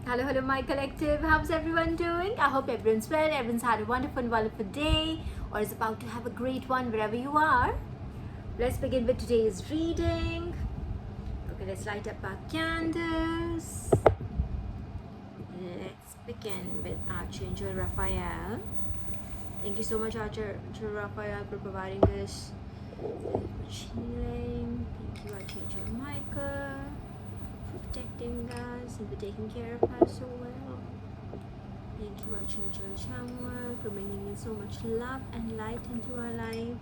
Hello, my collective. How's everyone doing? I hope everyone's well. Everyone's had a wonderful day or is about to have a great one wherever you are. Let's begin with today's reading. Okay, let's light up our candles. Let's begin with Archangel Raphael. Thank you so much, Archangel Raphael, for providing this healing. Thank you, Archangel Michael, protecting us and for taking care of us so well. Thank you, Archangel Samuel, for bringing in so much love and light into our life.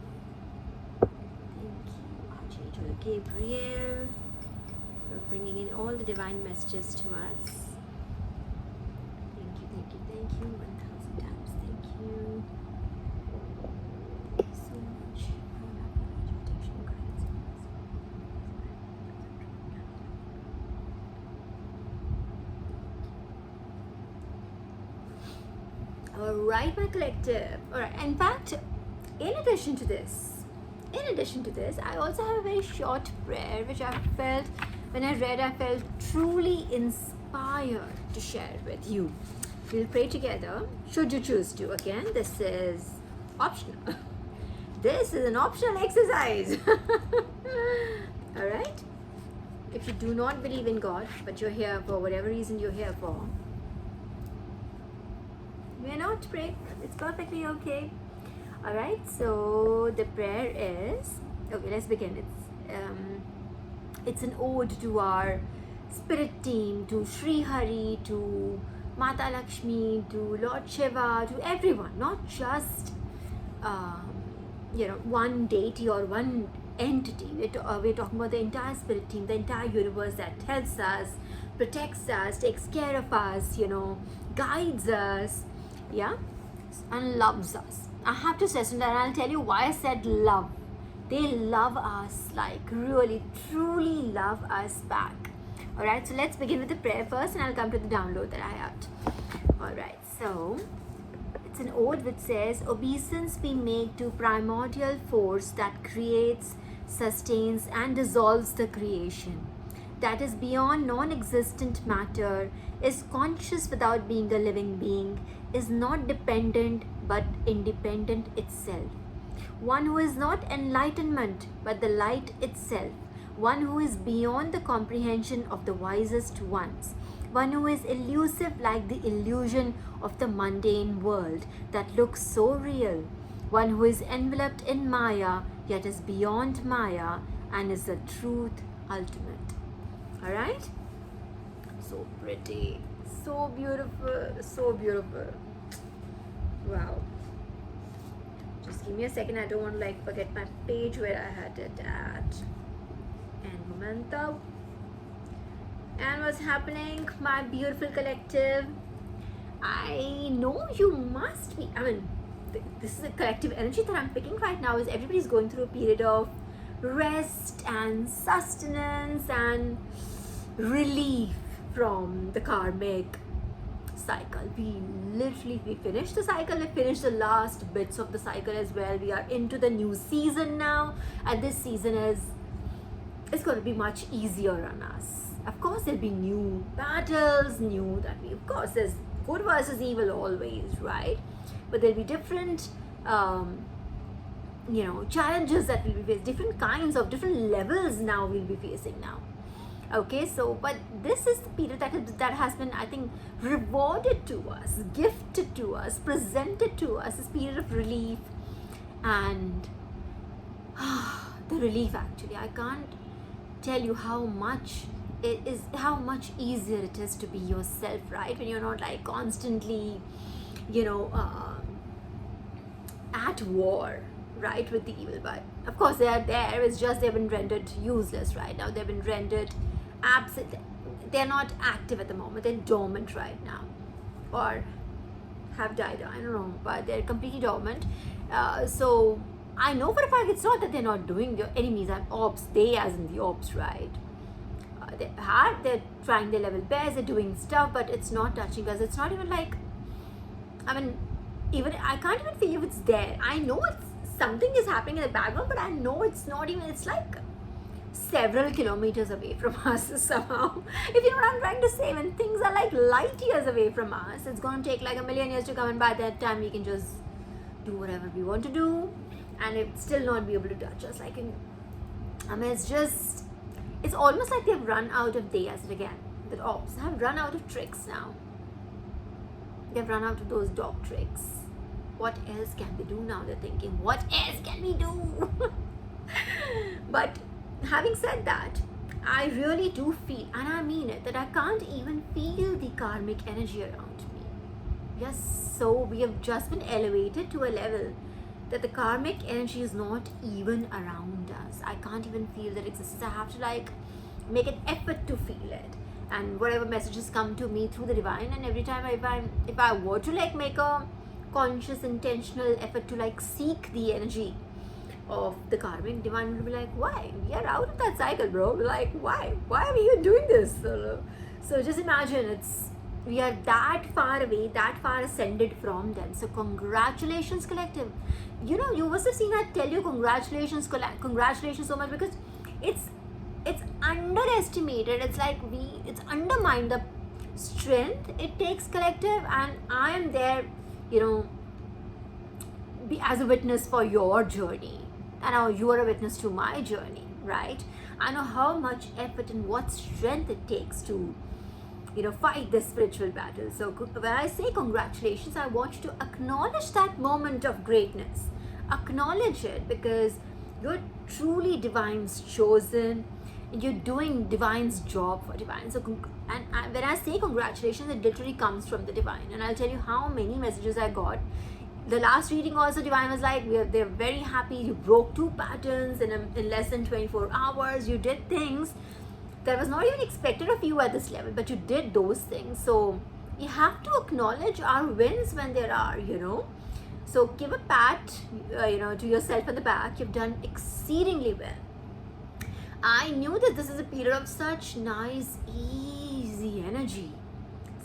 Thank you, Archangel Gabriel, for bringing in all the divine messages to us. Thank you, 1,000 times. Thank you. Thank you so much for love, protection, guidance. Alright, my collective. Alright, in fact, in addition to this, I also have a very short prayer which I felt, when I read, I felt truly inspired to share with you. We'll pray together, should you choose to. Again, this is optional. This is an optional exercise. Alright? If you do not believe in God, but you're here for whatever reason you're here for, we're not to pray. It's perfectly okay. Alright, so the prayer is, okay, let's begin. It's an ode to our spirit team, to Sri Hari, to Mata Lakshmi, to Lord Shiva, to everyone, not just one deity or one entity. We're talking about the entire spirit team, the entire universe that helps us, protects us, takes care of us, guides us, and loves us. I have to say something, and I'll tell you why I said love. They love us, like really, truly love us back. Alright, so let's begin with the prayer first, and I'll come to the download that I had. Alright, so it's an ode which says, obeisance we make to primordial force that creates, sustains, and dissolves the creation. That is beyond non-existent matter, is conscious without being a living being, is not dependent but independent itself. One who is not enlightenment but the light itself. One who is beyond the comprehension of the wisest ones. One who is elusive like the illusion of the mundane world that looks so real. One who is enveloped in Maya yet is beyond Maya and is the truth ultimate. Alright? So pretty, so beautiful, so beautiful. Wow. Just give me a second, I don't want to forget my page where I had it at. And momento. And what's happening, my beautiful collective? I know you must be, this is a collective energy that I'm picking right now, is everybody's going through a period of rest and sustenance and relief from the karmic cycle. We finished the cycle, we finished the last bits of the cycle as well. We are into the new season now, and this season is going to be much easier on us. Of course, there'll be new battles, of course, there's good versus evil always, right? But there'll be different challenges that we'll be facing, different levels now we'll be facing now. Okay, so but this is the period that has been, I think, rewarded to us, gifted to us, presented to us, this period of relief. And the relief, actually, I can't tell you how much easier it is to be yourself, right? When you're not constantly at war, right, with the evil. But of course they are there, it's just they've been rendered useless right now. They've been rendered absent. They're not active at the moment. They're dormant right now, or have died, I don't know, but they're completely dormant. So I know for a fact it's not that they're not doing, your enemies and ops, they as in the ops, right? They're trying their level best, they're doing stuff, but it's not touching us. It's not even even I can't even feel if it's there. I know something is happening in the background, but I know it's not even, it's several kilometers away from us somehow. If you know what I'm trying to say, when things are like light years away from us, it's going to take like a million years to come, and by that time we can just do whatever we want to do and it still not be able to touch us. Like it's almost like they've run out of, they as it again, the ops have run out of tricks now. They've run out of those dog tricks. What else can they do now? They're thinking, what else can we do? But having said that, I really do feel, and I mean it, that I can't even feel the karmic energy around me. Yes, so we have just been elevated to a level that the karmic energy is not even around us. I can't even feel that existence. I have to like make an effort to feel it. And whatever messages come to me through the divine, and every time if I were to like make a conscious intentional effort to like seek the energy of the karmic, divine will be like, why? We are out of that cycle, bro. Like, why are we even doing this? So just imagine, we are that far away, that far ascended from them. So congratulations, collective. You know, you must have seen I tell you congratulations so much, because it's underestimated. It's like it's undermined the strength it takes, collective, and I am there, you know, be as a witness for your journey, and now you are a witness to my journey, right? I know how much effort and what strength it takes to, you know, fight this spiritual battle. So when I say congratulations, I want you to acknowledge that moment of greatness. Acknowledge it, because you're truly divine's chosen, and you're doing divine's job for divine. So when I say congratulations, it literally comes from the divine. And I'll tell you how many messages I got. The last reading also, divine was like, they're very happy. You broke 2 patterns in less than 24 hours. You did things that was not even expected of you at this level, but you did those things. So you have to acknowledge our wins when there are, you know. So give a pat, you know, to yourself on the back. You've done exceedingly well. I knew that this is a period of such nice, easy energy.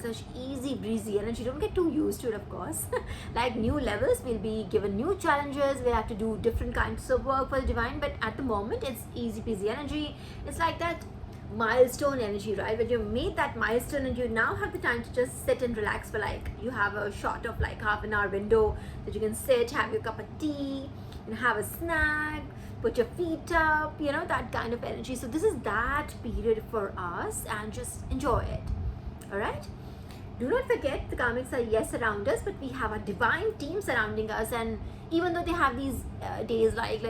Such easy breezy energy. Don't get too used to it, of course. Like new levels, we'll be given new challenges. We'll have to do different kinds of work for the divine, but at the moment it's easy peasy energy. It's like that milestone energy, right? When you made that milestone and you now have the time to just sit and relax for like, you have a shot of like half an hour window that you can sit, have your cup of tea, and have a snack, put your feet up, you know, that kind of energy. So this is that period for us, and just enjoy it. All right? Do not forget, the karmics are yes around us, but we have a divine team surrounding us. And even though they have these days like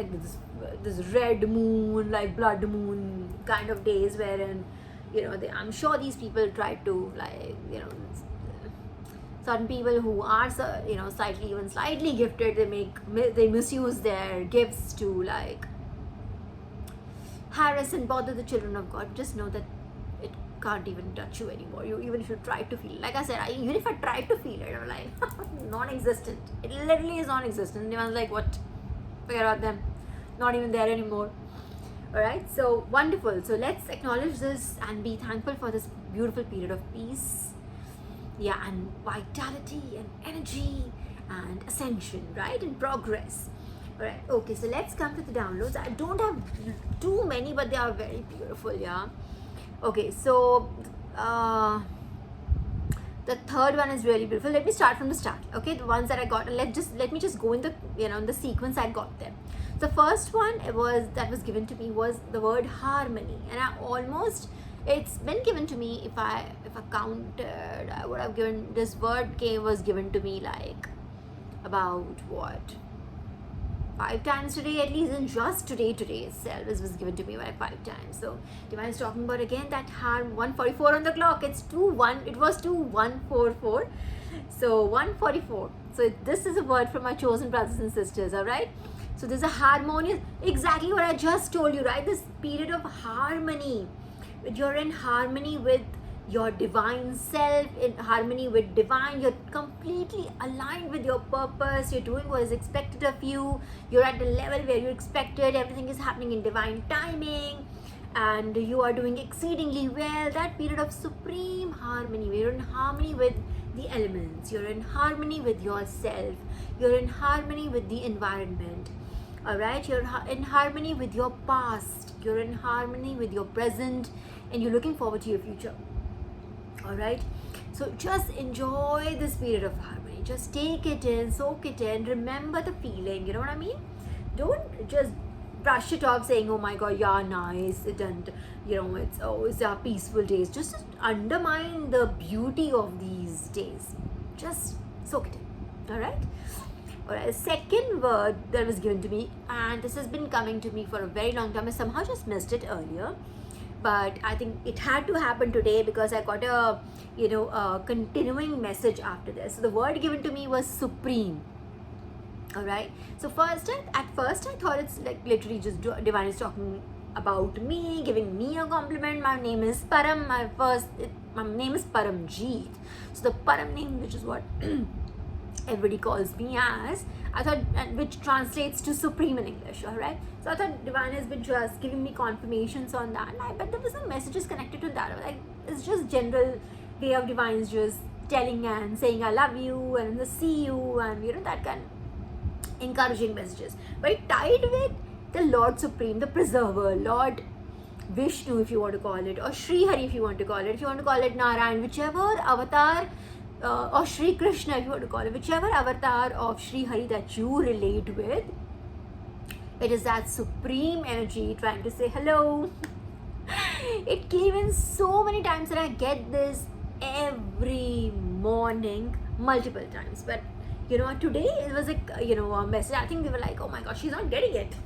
this red moon, like blood moon kind of days, wherein, you know, I'm sure these people try to, like, you know, certain people who are, you know, slightly gifted, they misuse their gifts to like harass and bother the children of God. Just know that it can't even touch you anymore. Even if you try to feel it. Like I said, even if I tried to feel it, I'm like non-existent. It literally is non-existent. And everyone's like, what? Forget about them. Not even there anymore. Alright, so wonderful. So let's acknowledge this and be thankful for this beautiful period of peace. Yeah, and vitality and energy and ascension, right? And progress. Alright, okay, so let's come to the downloads. I don't have too many, but they are very beautiful, yeah. Okay, so the third one is really beautiful. Let me start from the start. Okay, the ones that I got, and let me just go in the, you know, in the sequence I got them. The first one that was given to me was the word harmony, and it's been given to me, if I counted, I would have given, this word was given to me like about what, 5 times today at least, and just today itself was given to me like 5 times. So divine is talking about again that harm. 144 on the clock. It was 2144. So 144. So this is a word from my chosen brothers and sisters. All right. So there's a harmonious, exactly what I just told you, right? This period of harmony. You're in harmony with your divine self, in harmony with divine. You're completely aligned with your purpose. You're doing what is expected of you. You're at the level where you're expected. Everything is happening in divine timing, and you are doing exceedingly well. That period of supreme harmony, where you're in harmony with the elements. You're in harmony with yourself. You're in harmony with the environment. All right, you're in harmony with your past, you're in harmony with your present, and you're looking forward to your future. All right, so just enjoy this period of harmony. Just take it in, soak it in, remember the feeling. You know what I mean? Don't just brush it off saying, oh my god, yeah, nice, it, and it's our peaceful days. Just undermine the beauty of these days. Just soak it in. All right. All right, the second word that was given to me, and this has been coming to me for a very long time, I somehow just missed it earlier, but I think it had to happen today because I got a continuing message after this. So the word given to me was supreme. All right, so at first I thought it's like literally just divine is talking about me, giving me a compliment. My name is Param. My name is Paramjeet. So the Param name, which is what everybody calls me as, I thought, which translates to supreme in English. All right, so I thought divine has been just giving me confirmations on that, but there was some messages connected to that. Like, it's just general way of divines just telling and saying I love you and see you, and that kind of encouraging messages, but tied with the Lord Supreme, the Preserver, Lord Vishnu, if you want to call it, or Sri Hari, if you want to call it, if you want to call it Narayan, whichever avatar, or Sri Krishna, if you want to call it, whichever avatar of Sri Hari that you relate with, it is that supreme energy trying to say hello. It came in so many times, and I get this every morning, multiple times, but today it was a message. I think they were like, oh my god, she's not getting it,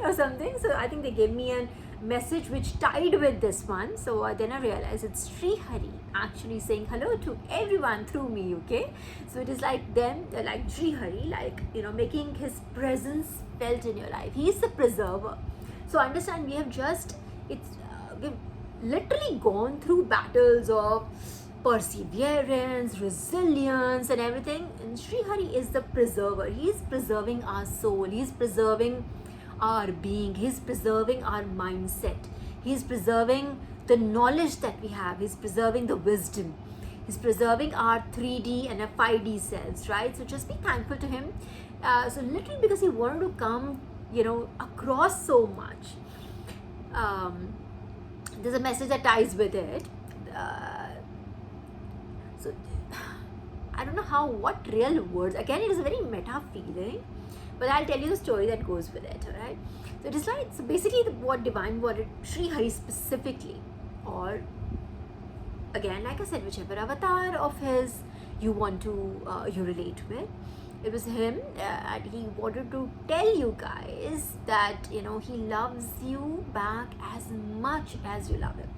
or something. So I think they gave me a message which tied with this one. So then I realized it's Sri Hari actually saying hello to everyone through me. Okay, so it is like them, like Sri Hari, like making his presence felt in your life. He's the preserver. So understand, we've literally gone through battles of perseverance, resilience, and everything. And Sri Hari is the preserver. He's preserving our soul. He's preserving our being. He's preserving our mindset. He's preserving the knowledge that we have. He's preserving the wisdom. He's preserving our 3D and our 5D selves, right? So just be thankful to him. So literally because he wanted to come, across so much. There's a message that ties with it. So I don't know what real words, again it is a very meta feeling, but I'll tell you the story that goes with it. All right, so it is like, so basically what divine wanted Sri Hari specifically, or again like I said, whichever avatar of his you want to you relate with, it was him, and he wanted to tell you guys that he loves you back as much as you love him.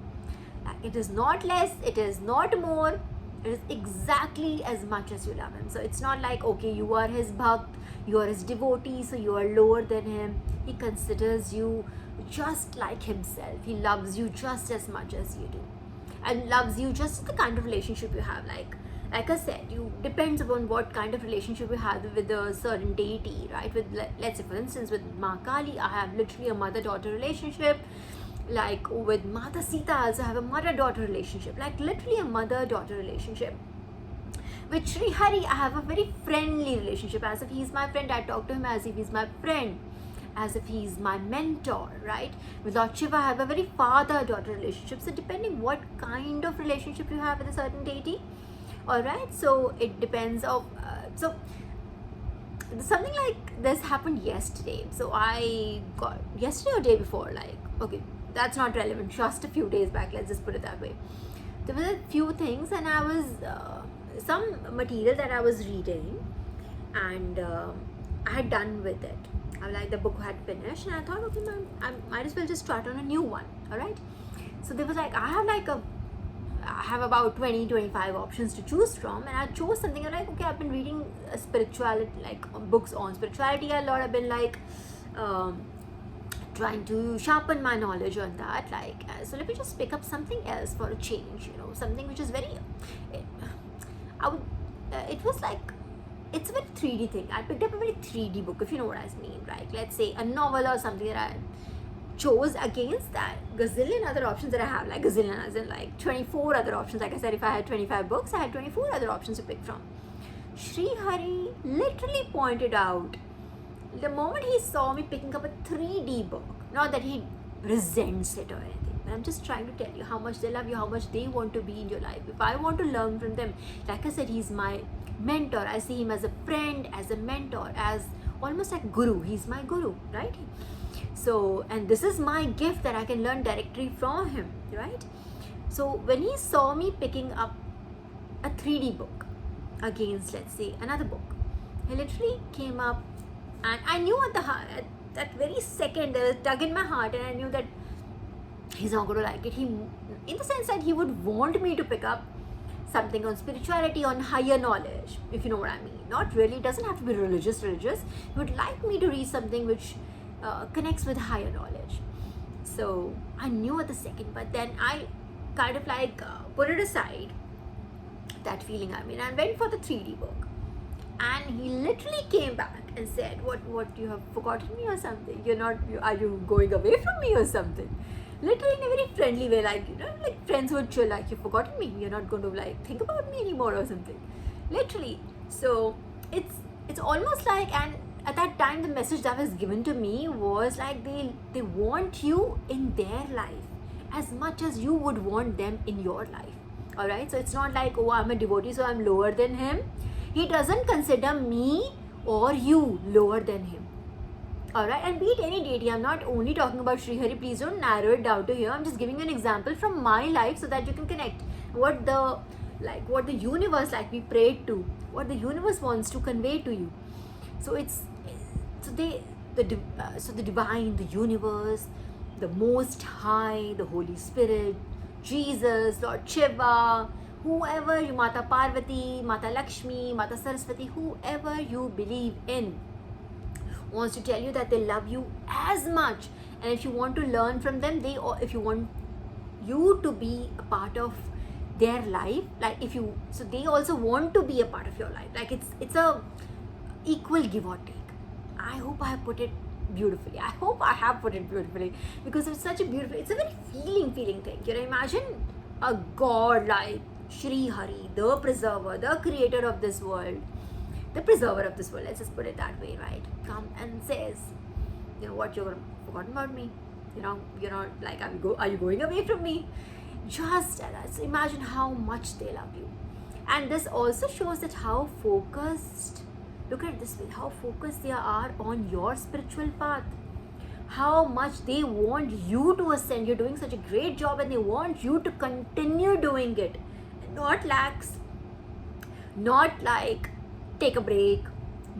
It is not less, it is not more, it is exactly as much as you love him. So it's not like, okay, you are his bhakt, you are his devotee, so you are lower than him. He considers you just like himself. He loves you just as much as you do, and loves you just the kind of relationship you have. Like I said, you depends upon what kind of relationship you have with a certain deity, right? With, let's say for instance, with Ma Kali, I have literally a mother-daughter relationship. Like with Mata Sita, I also have a mother-daughter relationship, like literally a mother-daughter relationship. With Sri Hari, I have a very friendly relationship, as if he's my friend. I talk to him as if he's my friend, as if he's my mentor, right? With Lord Shiva, I have a very father-daughter relationship. So depending what kind of relationship you have with a certain deity, all right, so it depends of, so something like this happened yesterday. So I got, yesterday or day before, like, okay, that's not relevant, just a few days back, let's just put it that way. There were a few things, and I was some material that I was reading, and I had done with it. I was like, the book had finished, and I thought, okay, I might as well just start on a new one. All right, so there was like, I have about 20-25 options to choose from, and I chose something. I'm like, okay, I've been reading spirituality, like books on spirituality a lot. I've been like trying to sharpen my knowledge on that, like, so let me just pick up something else for a change, something which is very, it was like, it's a very 3D thing. I picked up a very 3D book, if you know what I mean, right? Let's say a novel or something that I chose against that gazillion other options that I have, like gazillion as in like 24 other options. Like I said, if I had 25 books, I had 24 other options to pick from. Sri Hari literally pointed out The moment he saw me picking up a 3D book, not that he resents it or anything, but I'm just trying to tell you how much they love you, how much they want to be in your life. If I want to learn from them, like I said, he's my mentor. I see him as a friend, as a mentor, as almost like guru. He's my guru, right? So, and this is my gift that I can learn directly from him, right? So when he saw me picking up a 3D book against, let's say, another book, he literally came up, and I knew at that very second, there was a tug in my heart, and I knew that he's not going to like it. He, in the sense that he would want me to pick up something on spirituality, on higher knowledge, if you know what I mean. Not really, it doesn't have to be religious. He would like me to read something which connects with higher knowledge. So I knew at the second, but then I kind of like put it aside, that feeling, I mean, and went for the 3D book. And he literally came back and said, what, you have forgotten me or something? Are you going away from me or something? Literally in a very friendly way, like, like friends would chill, like, you've forgotten me, you're not going to like think about me anymore or something. Literally. So it's almost like, and at that time the message that was given to me was like, they want you in their life as much as you would want them in your life. All right, so it's not like, oh, I'm a devotee, so I'm lower than him. He doesn't consider me or you lower than him. Alright, and be it any deity, I'm not only talking about Sri Hari, please don't narrow it down to here. I'm just giving you an example from my life so that you can connect what the universe, like we prayed to, what the universe wants to convey to you. So the divine, the universe, the Most High, the Holy Spirit, Jesus, Lord Shiva, whoever you, Mata Parvati, Mata Lakshmi, Mata Saraswati, whoever you believe in, wants to tell you that they love you as much. And if you want to learn from them, if you want you to be a part of their life, like so they also want to be a part of your life. Like it's a equal give or take. I hope I have put it beautifully. Because it's such a beautiful, it's a very feeling thing. Imagine a god like Sri Hari, the preserver, the creator of this world, let's just put it that way, right? Come and says, what, you're forgotten about me? You're not like, are you going away from me? Just imagine how much they love you. And this also shows that how focused, look at it this way, how focused they are on your spiritual path. How much they want you to ascend. You're doing such a great job and they want you to continue doing it. Not lax, not like take a break,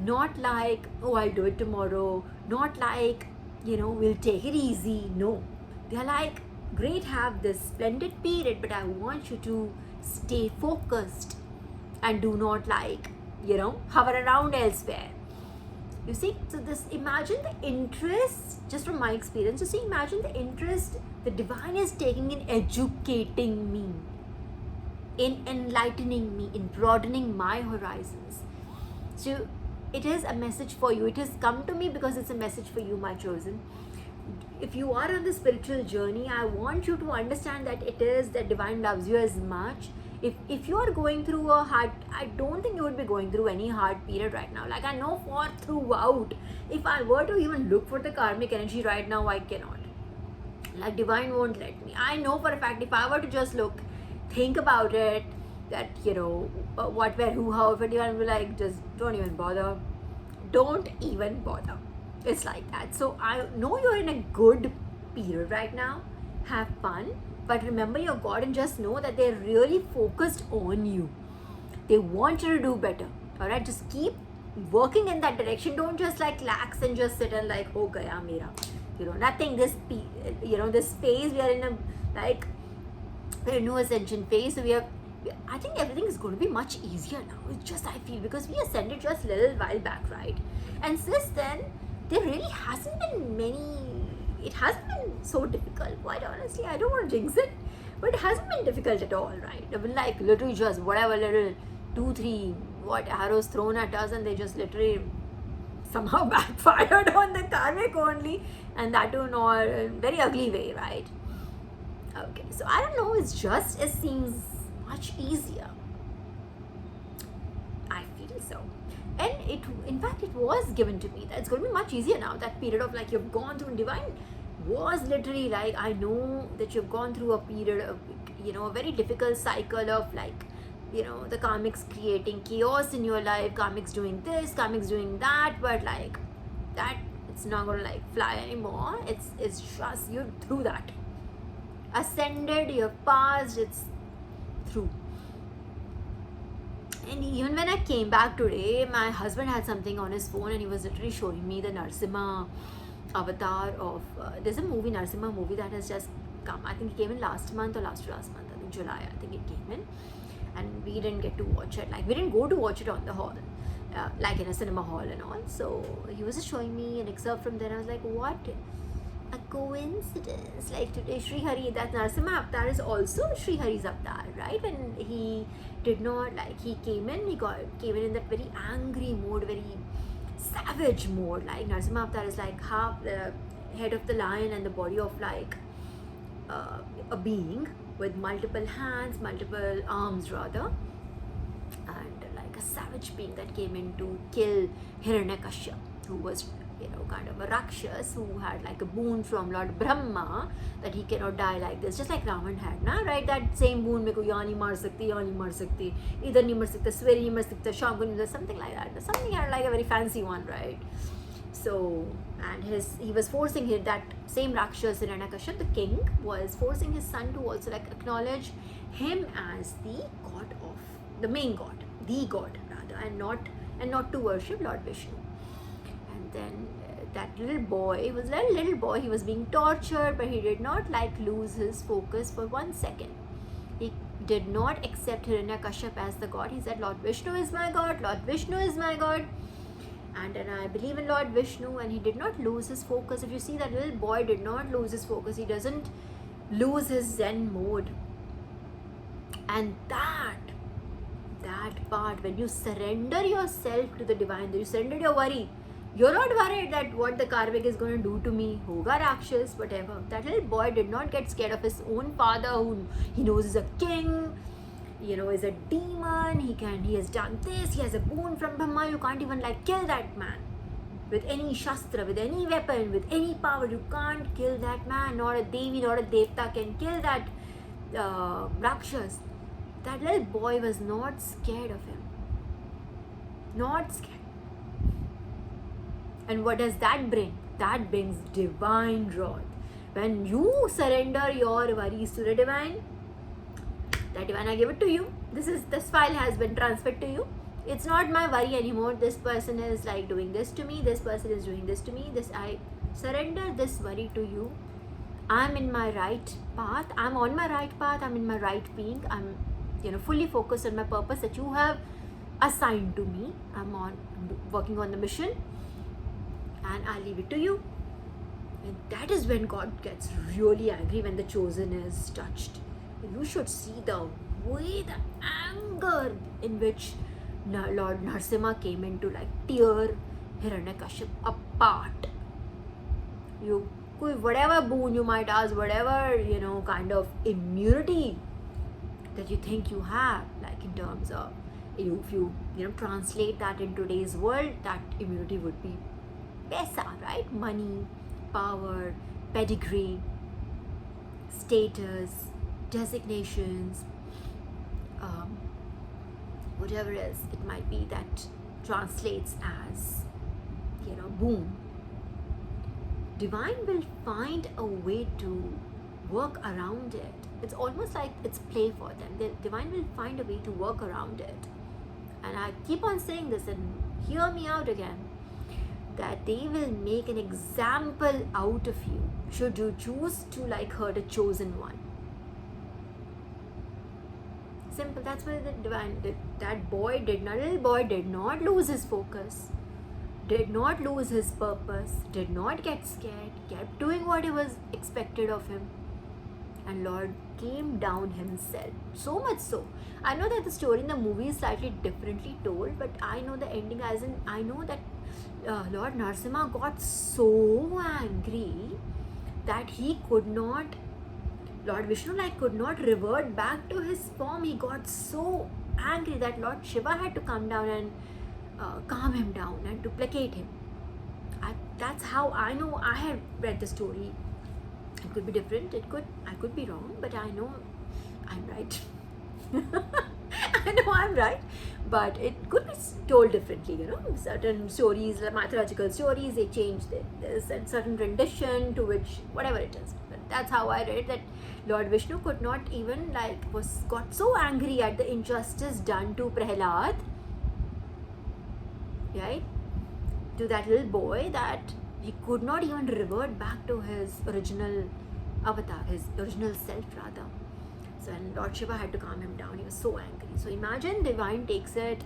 not like, oh, I'll do it tomorrow, not like, we'll take it easy. No, they're like, great, have this splendid period, but I want you to stay focused and do not like, hover around elsewhere. You see, so imagine the interest, just from my experience, imagine the interest the divine is taking in educating me, in enlightening me, in broadening my horizons. So it is a message for you. It has come to me because it's a message for you, my chosen. If you are on the spiritual journey, I want you to understand that it is that divine loves you as much. If you are going through a hard, I don't think you would be going through any hard period right now. Like, I know for throughout, if I were to even look for the karmic energy right now, I cannot. Like, divine won't let me. I know for a fact, if I were to just think about it, that, what, where, who, how, but divine will be like, just don't even bother. Don't even bother. It's like that. So I know you're in a good period right now. Have fun. But remember your God and just know that they're really focused on you. They want you to do better. Alright, just keep working in that direction. Don't just like lax and just sit and like, oh gaya mera. Nothing. This phase we are in we're in new ascension phase. So I think everything is going to be much easier now. It's just, I feel, because we ascended just a little while back, right? And since then, there really hasn't been it hasn't been so difficult, quite honestly. I don't want to jinx it, but it hasn't been difficult at all, right? I've been like literally just whatever little 2-3 arrows thrown at us, and they just literally somehow backfired on the karmic only, and that too in a very ugly way, right? Okay, so I don't know, it seems much easier. I feel so. And in fact, it was given to me. It's going to be much easier now. That period of like you've gone through divine was literally like, I know that you've gone through a period of, a very difficult cycle of like, the karmics creating chaos in your life, karmics doing this, karmics doing that, but like that, it's not gonna like fly anymore. It's just you're through that. Ascended, you've passed, it's through. And even when I came back today, my husband had something on his phone and he was literally showing me the Narsimha avatar of there's a movie, Narsimha movie, that has just come. I think it came in last month or last to last month. I think July, I think it came in. And we didn't get to watch it. Like, we didn't go to watch it on the hall, like in a cinema hall and all. So he was just showing me an excerpt from there. I was like, what a coincidence. Like today, Sri Hari, that Narsimha avatar is also Sri Hari's avatar, right? When he did not, like, he came in in that very angry mode, very savage mode. Like Narsimha avatar is like half the head of the lion and the body of like a being with multiple hands, multiple arms rather, and like a savage being that came in to kill Hiranyakashipu, who was kind of a Rakshas who had like a boon from Lord Brahma that he cannot die like this, just like Ravan had, na, right? That same boon, meko yahan nahi mar sakti, idhar nahi mar sakta, swere nahi mar sakta, sham ko nahi, something like that. Something had like a very fancy one, right? So, and he was forcing that same Rakshas, Hiranyakashipu, the king, was forcing his son to also like acknowledge him as the god of the main god, the god rather, and not to worship Lord Vishnu. And then that little boy was a little boy. He was being tortured, but he did not like lose his focus for 1 second. He did not accept Hiranyakashipu as the god. He said, Lord Vishnu is my god, Lord Vishnu is my god. And then I believe in Lord Vishnu, and he did not lose his focus. If you see, that little boy did not lose his focus. He doesn't lose his Zen mode. And that part, when you surrender yourself to the divine, you surrender your worry. You're not worried that what the karmic is going to do to me, hoga Rakshas, whatever. That little boy did not get scared of his own father, who he knows is a king, is a demon. He has done this, he has a boon from Brahma. You can't even like kill that man with any shastra, with any weapon, with any power. You can't kill that man. Not a Devi, not a Devta can kill that Rakshas. That little boy was not scared of him. Not scared. And what does that bring? That brings divine wrath. When you surrender your worries to the divine, that divine, I give it to you. This file has been transferred to you. It's not my worry anymore. This person is like doing this to me. This person is doing this to me. I surrender this worry to you. I'm in my right path. I'm on my right path. I'm in my right being. I'm fully focused on my purpose that you have assigned to me. I'm working on the mission, and I leave it to you. And that is when God gets really angry, when the chosen is touched. You should see the way, the anger in which Lord Narsimha came in to like tear Hiranyakashipu apart. Whatever boon you might ask, whatever kind of immunity that you think you have, like in terms of if you translate that in today's world, that immunity would be pesa, right? Money, power, pedigree, status, designations, whatever else it might be that translates as boon. Divine will find a way to work around it. It's almost like it's play for them. The divine will find a way to work around it. And I keep on saying this, and hear me out again, that they will make an example out of you should you choose to like hurt a chosen one. Simple. That's why the divine, that little boy did not lose his focus, did not lose his purpose, did not get scared, kept doing what it was expected of him. And Lord came down himself. So much so. I know that the story in the movie is slightly differently told, but I know the ending, as in I know that Lord Narsimha got so angry that he could not, Lord Vishnu could not revert back to his form. He got so angry that Lord Shiva had to come down and calm him down and to placate him. That's how I know. I had read the story. It could be different. I could be wrong, but I know I'm right. I know I'm right, but it could be told differently. Certain stories, mythological stories, they change. There's a certain rendition to which whatever it is. But that's how I read it. That Lord Vishnu could not even got so angry at the injustice done to Prahlad, right? To that little boy, that he could not even revert back to his original avatar, his original self rather. So when Lord Shiva had to calm him down, he was so angry. So imagine divine takes it.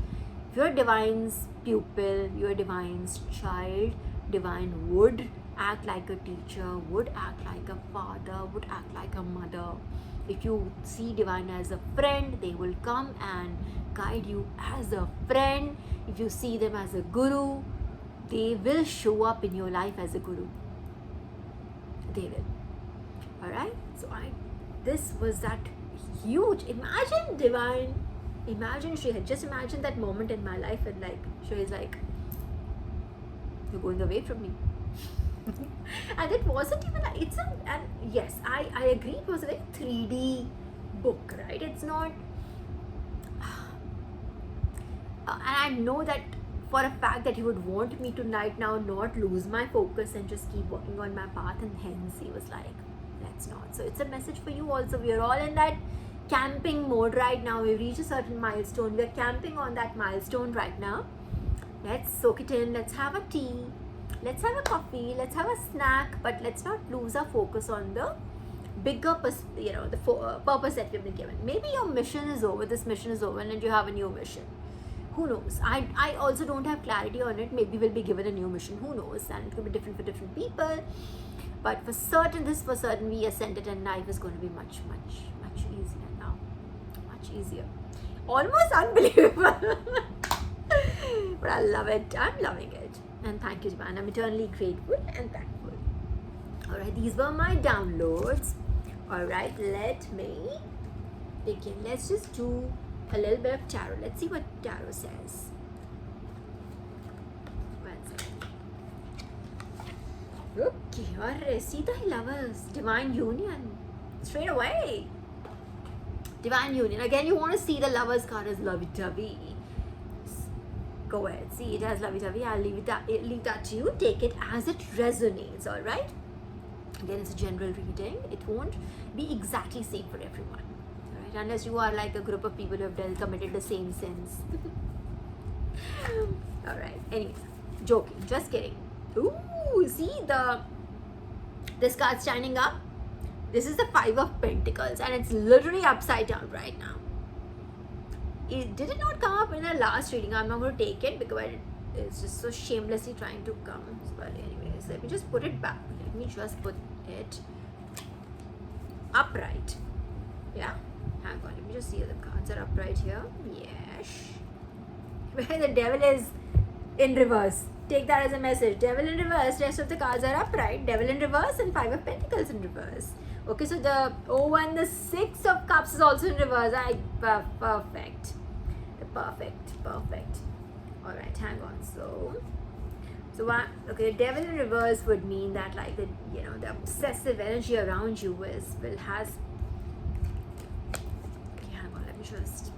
If you're divine's pupil, you're divine's child, divine would act like a teacher, would act like a father, would act like a mother. If you see divine as a friend, they will come and guide you as a friend. If you see them as a guru, they will show up in your life as a guru. They will. Alright? So this was that huge. Imagine divine. Imagine she had just imagined that moment in my life, and she is like, you're going away from me. And it wasn't even and yes, I agree, it was a very 3D book, right? It's not and I know that for a fact that he would want me to right now not lose my focus and just keep working on my path, and hence he was like, let's not. So it's a message for you also. We are all in that camping mode right now. We've reached a certain milestone. We're camping on that milestone right now. Let's soak it in. Let's have a tea. Let's have a coffee. Let's have a snack. But let's not lose our focus on the bigger, purpose that we've been given. Maybe your mission is over. This mission is over, and you have a new mission. Who knows? I also don't have clarity on it. Maybe we'll be given a new mission. Who knows? And it could be different for different people. But for certain, we ascended, and life is going to be much, much, much easier now. Much easier. Almost unbelievable. But I love it. I'm loving it. And thank you, Divine. I'm eternally grateful and thankful. Alright, these were my downloads. Alright, let me begin. Let's just do a little bit of tarot. Let's see what tarot says. Okay, alright. Sita Lovers, Divine Union. Straight away. Divine Union. Again, you want to see the Lovers card as lovey-dovey. Go ahead. See it as lovey-dovey. I'll leave that to you. Take it as it resonates, alright? Again, it's a general reading. It won't be exactly same for everyone. Right? Unless you are like a group of people who have committed the same sins. Alright. Anyways, joking. Just kidding. Ooh, see this card standing up? This is the 5 of Pentacles, and it's literally upside down right now. Did it not come up in the last reading? I'm not going to take it because it's just so shamelessly trying to come. But anyways, let me just put it back. Let me just put it upright. Yeah, hang on. Let me just see if the cards are upright here. Yes. Where the devil is in reverse. Take that as a message. Devil in reverse. Rest of the cards are upright. Devil in reverse and 5 of Pentacles in reverse. Okay, so the and the 6 of Cups is also in reverse. Perfect. Perfect. Alright, hang on. So okay, the devil in reverse would mean that the obsessive energy around you has okay, hang on, let me just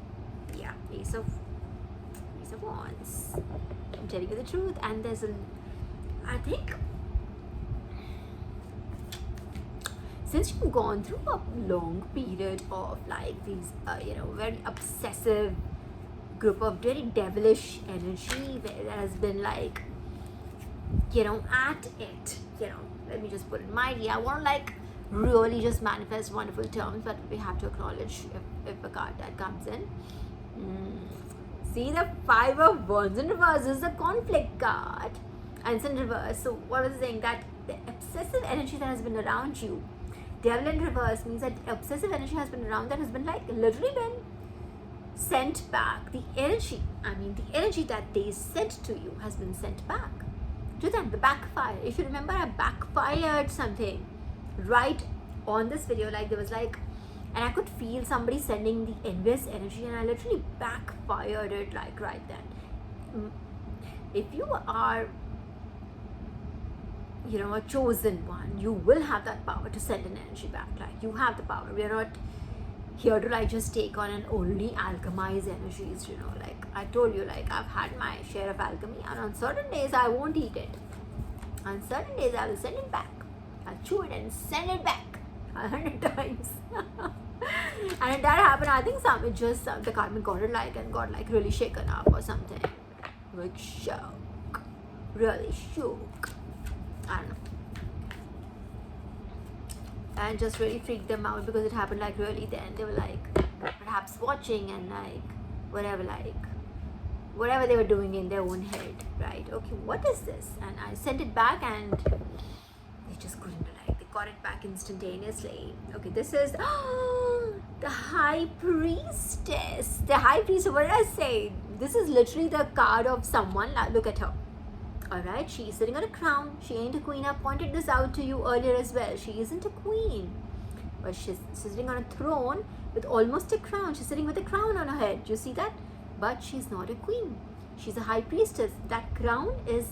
Ace of Wands. I'm telling you the truth, and I think since you've gone through a long period of these very obsessive group of very devilish energy where there has been at it, let me just put it mildly. I want to really just manifest wonderful terms, but we have to acknowledge if a card that comes in. See, the 5 of Wands in reverse is the conflict card, and it's in reverse. So what was I saying? That the obsessive energy that has been around you, devil in reverse means that obsessive energy has been around, that has been literally been sent back. The energy that they sent to you has been sent back to them. The backfire. If you remember, I backfired something right on this video. There was and I could feel somebody sending the envious energy, and I literally backfired it right then. if you are, you know, a chosen one, you will have that power to send an energy back. Like, you have the power. We are not here to like just take on and only alchemize energies, you know. Like I told you, like I've had my share of alchemy, and on certain days I won't eat it. On certain days I will send it back. I'll chew it and send it back 100 times. And if that happened, I think it just the karmic got it like and got like really shaken up or something. Like shook. Really shook. I don't know. And just really freaked them out because it happened like really then. They were like perhaps watching and like whatever they were doing in their own head, right? Okay, what is this? And I sent it back and they just couldn't, like they got it back instantaneously. Okay, this is the high priestess. The high priest, what did I say? This is literally the card of someone. Look at her. Alright, she's sitting on a crown. She ain't a queen. I pointed this out to you earlier as well. She isn't a queen. But she's sitting on a throne with almost a crown. She's sitting with a crown on her head. Do you see that? But she's not a queen. She's a high priestess. That crown is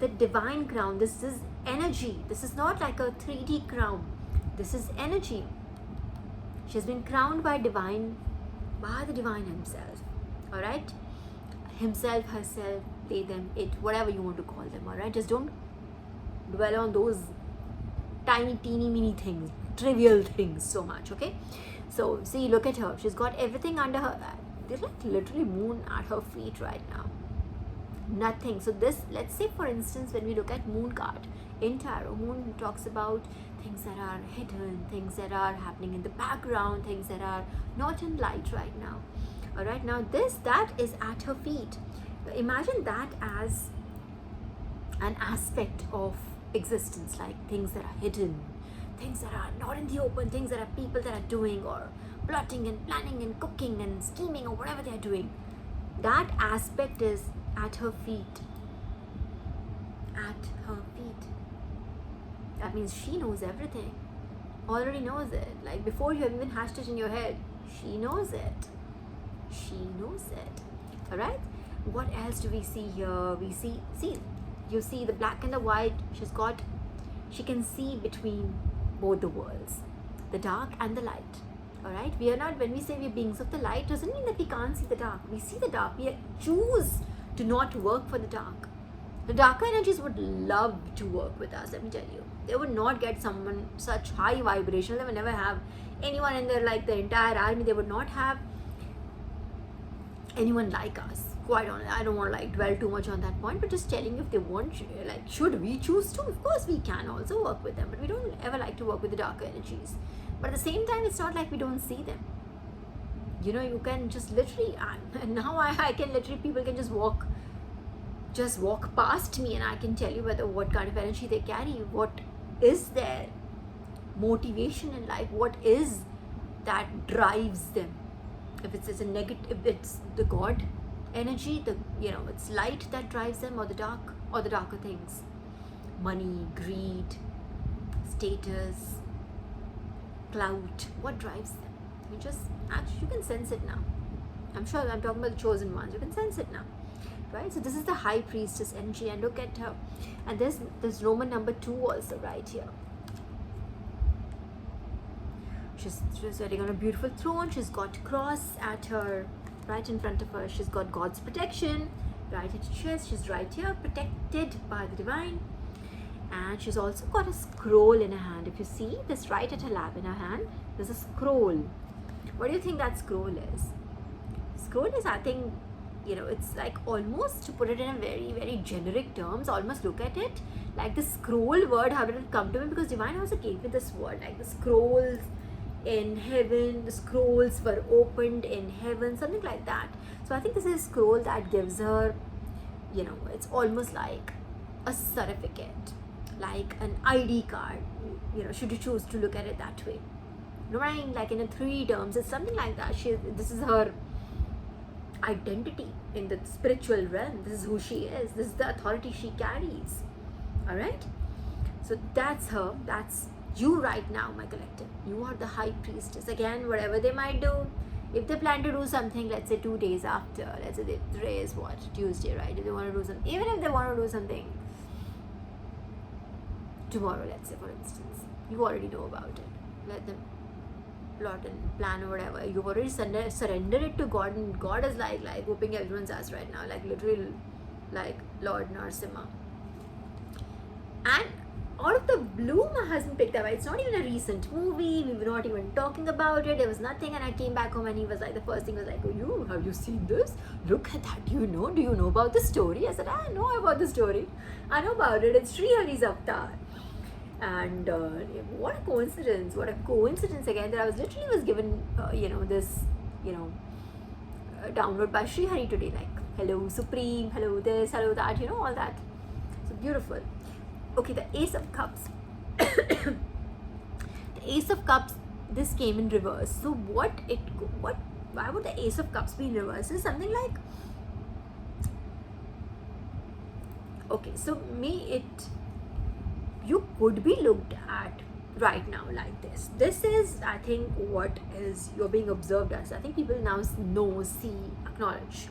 the divine crown. This is energy. This is not like a 3D crown. This is energy. She's been crowned by the divine himself. Alright? Himself, herself, they, them, it, whatever you want to call them, alright? Just don't dwell on those tiny, teeny, mini things, trivial things so much, okay? So, see, look at her. She's got everything under her. There's like literally moon at her feet right now. Nothing. So this, let's say for instance, when we look at moon card in tarot, moon talks about things that are hidden, things that are happening in the background, things that are not in light right now. Alright, now that is at her feet. Imagine that as an aspect of existence, like things that are hidden, things that are not in the open, things that are people that are doing or plotting and planning and cooking and scheming or whatever they are doing. That aspect is at her feet. At her feet. That means she knows everything. Already knows it. Like before you have even hashed it in your head, she knows it. She knows it. Alright? What else do we see here? We see, you see the black and the white. She can see between both the worlds, the dark and the light. Alright? We are not, when we say we're beings of the light, doesn't mean that we can't see the dark. We see the dark. We choose to not work for the dark. The darker energies would love to work with us, let me tell you. They would not get someone such high vibration. They would never have anyone in there like the entire army. They would not have anyone like us. Quite honestly, I don't want to like dwell too much on that point, but just telling you, if they want, like, should we choose to? Of course we can also work with them, but we don't ever like to work with the darker energies. But at the same time, it's not like we don't see them. You know, you can just literally, now I can literally, people can just walk past me and I can tell you what kind of energy they carry, what is their motivation in life, what is that drives them. If it's a negative, if it's the God energy, it's light that drives them, or the darker things, money, greed, status, clout, what drives them? You can sense it now. I'm sure I'm talking about the chosen ones. You can sense it now, right? So this is the high priestess energy, and look at her. And there's Roman number 2 also right here. She's sitting on a beautiful throne. She's got cross at her, right in front of her. She's got God's protection right at her chest. She's right here, protected by the divine. And she's also got a scroll in her hand. If you see this right at her lap in her hand, there's a scroll. What do you think that scroll is? Scroll is, I think, it's like, almost, to put it in a very, very generic terms, almost look at it like the scroll word. How did it come to me? Because divine also gave me this word, like the scrolls in heaven, the scrolls were opened in heaven, something like that. So I think this is a scroll that gives her, it's almost like a certificate, like an ID card, should you choose to look at it that way. You know what I mean? Like in a 3 terms, it's something like that. This is her identity in the spiritual realm. This is who she is. This is the authority she carries. Alright? So that's her. That's you right now, my collective. You are the high priestess. Again, whatever they might do, If they plan to do something, let's say 2 days after, let's say today is what, Tuesday, right? If they want to do something, even if they want to do something tomorrow, let's say for instance, you already know about it. Let them plot and plan or whatever. You've already surrender it to God, and God is like whooping everyone's ass right now, like literally, like Lord Narsimha. And out of the blue, my husband picked up. It's not even a recent movie. We were not even talking about it. There was nothing. And I came back home and he was like, the first thing was like, oh, have you seen this? Look at that. Do you know about the story? I said, I know about the story. I know about it. It's Sri Hari's avatar. And what a coincidence. What a coincidence again that I was given, this, download by Sri Hari today. Like, hello Supreme, hello this, hello that, all that. So beautiful. Okay, the Ace of Cups. The Ace of Cups, this came in reverse. So why would the Ace of Cups be in reverse? It's something like, okay, so you could be looked at right now like this. This is, I think, what is you're being observed as. I think people now know, see, acknowledge.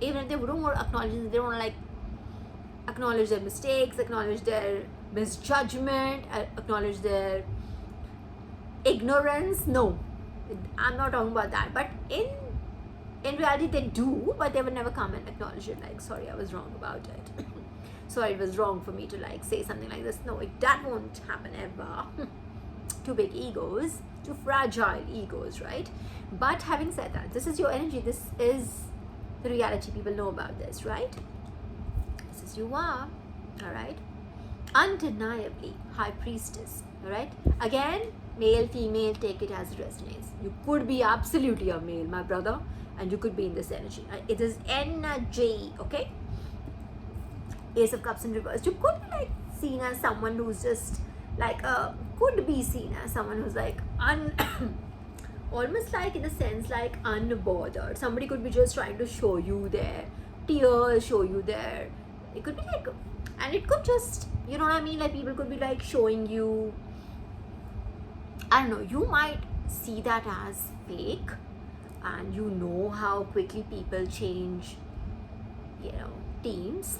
Even if they don't want to acknowledge, they don't want to acknowledge their mistakes, acknowledge their misjudgment, acknowledge their ignorance. No, I'm not talking about that. But in reality, they do, but they would never come and acknowledge it. Like, sorry, I was wrong about it. Sorry, it was wrong for me to say something like this. No, that won't happen ever. Too big egos, too fragile egos, right? But having said that, this is your energy. This is the reality. People know about this, right? This is you are, all right? Undeniably, High Priestess, all right? Again, male, female, take it as it resonates. You could be absolutely a male, my brother, and you could be in this energy. It is energy, okay? Ace of Cups in reverse. You could be seen as someone who's just could be seen as someone who's almost in a sense unbothered. Somebody could be just trying to show you their tears, show you their, it could be and it could just, you know what I mean, people could be showing you, I don't know, you might see that as fake, and you know how quickly people change, teams,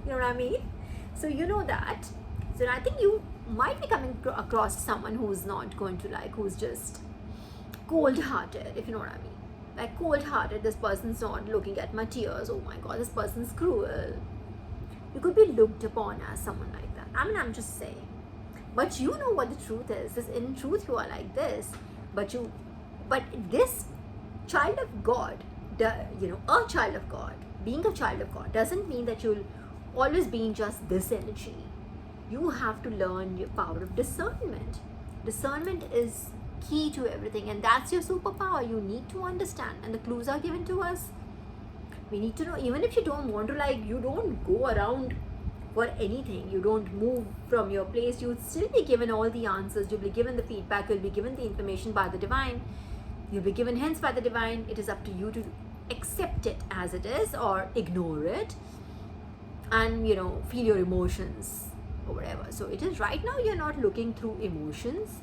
you know what I mean? So you know that. So I think you might be coming across someone who's not going to who's just cold-hearted, if you know what I mean. Cold-hearted, this person's not looking at my tears, oh my god, this person's cruel. You could be looked upon as someone like that. I mean, I'm just saying. But you know what the truth is. In truth, you are like this. But this child of God, a child of God, being a child of God doesn't mean that you'll always be in just this energy. You have to learn your power of discernment. Discernment is key to everything, and that's your superpower. You need to understand, and the clues are given to us. We need to know, even if you don't want to, you don't go around for anything, you don't move from your place, you'll still be given all the answers, you'll be given the feedback, you'll be given the information by the divine, you'll be given hints by the divine. It is up to you to accept it as it is or ignore it, and feel your emotions or whatever. So it is right now, you're not looking through emotions,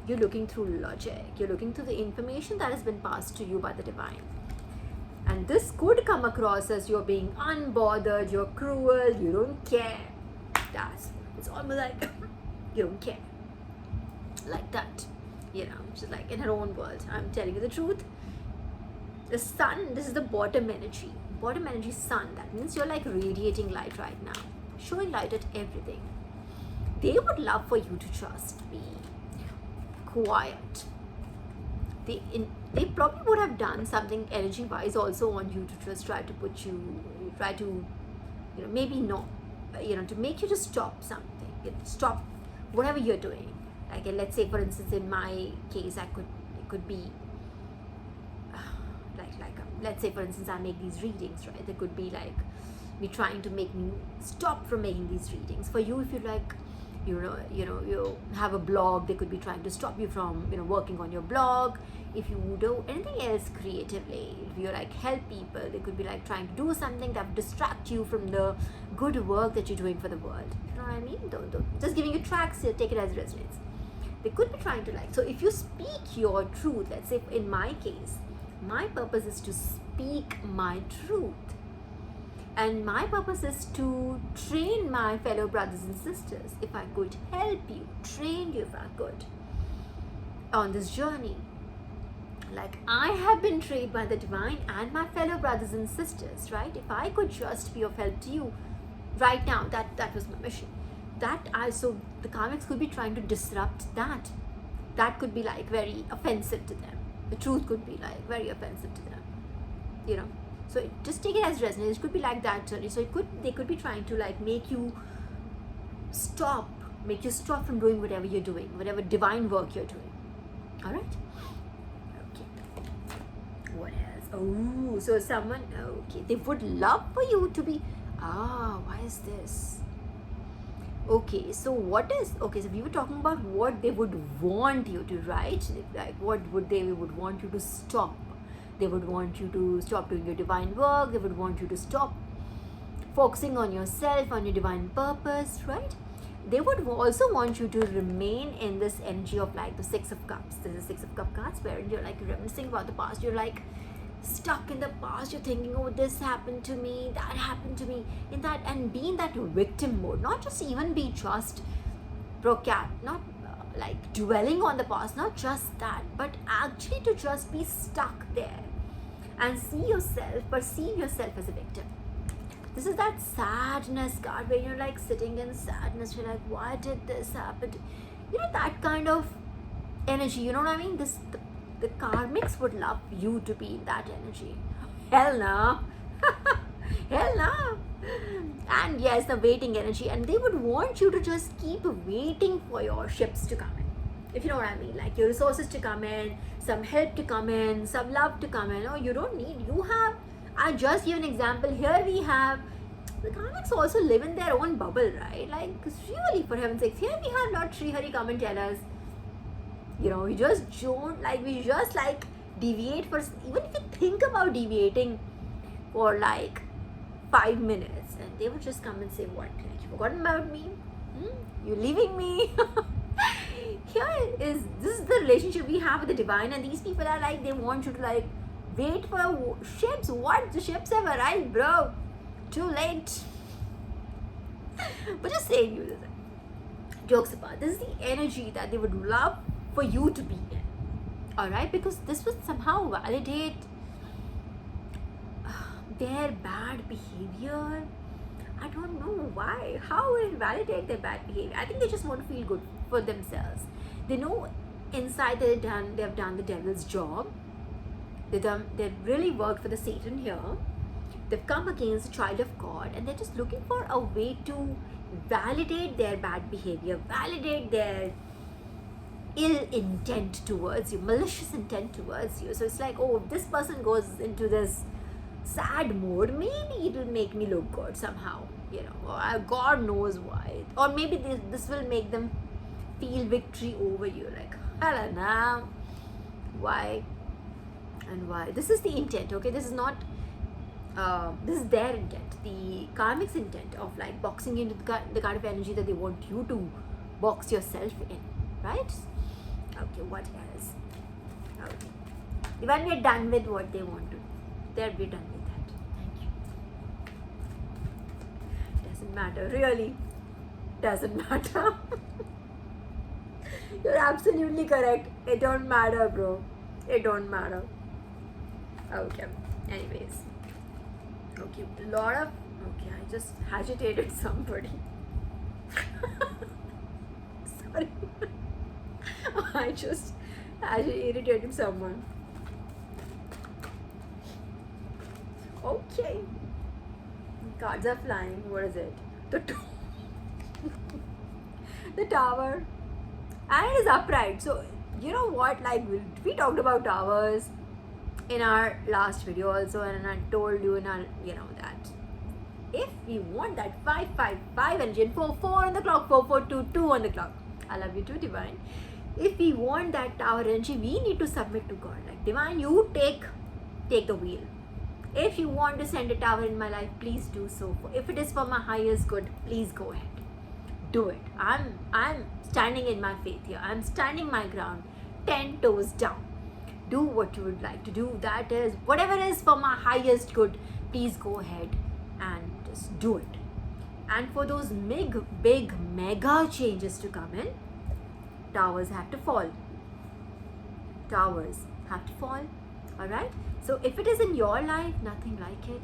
you're looking through logic, you're looking through the information that has been passed to you by the divine. And this could come across as you're being unbothered, you're cruel, you don't care. It's almost like you don't care. Like that. She's in her own world. I'm telling you the truth. The sun, this is the bottom energy. Bottom energy sun. That means you're radiating light right now. Showing light at everything. They would love for you to just be quiet. They probably would have done something energy-wise also on you to just try to maybe not, to make you to stop something, stop whatever you're doing. Let's say, for instance, in my case, it could be, let's say, for instance, I make these readings, right? There could be me trying to make me stop from making these readings. For you, if you you have a blog, they could be trying to stop you from working on your blog. If you do anything else creatively, if you help people, they could be trying to do something that would distract you from the good work that you're doing for the world. You know what I mean? Don't just giving you tracks here, take it as it resonates. They could be trying to so if you speak your truth, let's say in my case, my purpose is to speak my truth, and my purpose is to train my fellow brothers and sisters. If I could help you, train you if I could on this journey, like I have been trained by the divine and my fellow brothers and sisters, right? If I could just be of help to you right now, that was my mission. So the karmics could be trying to disrupt that. That could be very offensive to them. The truth could be very offensive to them, So just take it as resonance. It could be like that journey. So they could be trying to make you stop from doing whatever you're doing, whatever divine work you're doing. All right. Okay. What else? Oh, so someone. Okay, they would love for you to be. Why is this? Okay, so so we were talking about what they would want you to write, what they would want you to stop. They would want you to stop doing your divine work. They would want you to stop focusing on yourself, on your divine purpose, right? They would also want you to remain in this energy of the Six of Cups. This is Six of Cup cards where you're reminiscing about the past. You're stuck in the past. You're thinking, oh, this happened to me, that happened to me, and be in that victim mode. Not just even be just not dwelling on the past, not just that, but actually to just be stuck there and perceive yourself as a victim. This is that sadness card where you're sitting in sadness. You're why did this happen? That kind of energy. You know what I mean? The karmics would love you to be in that energy. Hell no. Hell no. And yes, the waiting energy. And they would want you to just keep waiting for your ships to come in. If you know what I mean. Your resources to come in, some help to come in, some love to come in. Oh, I just give an example. Here we have, the karmics also live in their own bubble, right? Really, for heaven's sakes, here we have Lord Sri Hari come and tell us, we just don't, we just deviate for, even if you think about deviating for 5 minutes, and they would just come and say, what, you forgotten about me? You leaving me? This is the relationship we have with the divine, and these people are they want you to wait for ships. What? The ships have arrived, bro. Too late. But just saying you this. Jokes apart. This is the energy that they would love for you to be in. Alright? Because this would somehow validate their bad behavior. I don't know why. How will it validate their bad behavior? I think they just want to feel good for themselves. They know inside they've done the devil's job. They've really worked for the Satan here. They've come against the child of God, and they're just looking for a way to validate their bad behavior, validate their ill intent towards you, malicious intent towards you. So it's oh, if this person goes into this sad mode, maybe it will make me look good somehow, or God knows why, or maybe this will make them feel victory over you. Hello now, why? And why? This is the intent, okay? This is not, this is their intent, the karmic's intent of boxing into the kind of energy that they want you to box yourself in, right? Okay, what else? Okay. When we're done with what they want to do, then we're done with that. Thank you. Doesn't matter, really. Doesn't matter. You're absolutely correct. It don't matter, bro. It don't matter. Okay. Anyways. Okay. I just agitated somebody. Sorry. I just irritated someone. Okay. Cards are flying. What is it? The tower. And it is upright. So, you know what? We talked about towers in our last video also, and I told you in our, that if we want that 555 energy and 44 on the clock, 4422 on the clock, I love you too, divine. If we want that tower energy, we need to submit to God. Divine, you take the wheel. If you want to send a tower in my life, please do so. If it is for my highest good, please go ahead. do it. I'm standing in my faith here. I'm standing my ground, 10 toes down. Do what you would like to do. That is, whatever is for my highest good, please go ahead and just do it. And for those big mega changes to come in, towers have to fall. Towers have to fall. All right. So if it is in your life, nothing like it.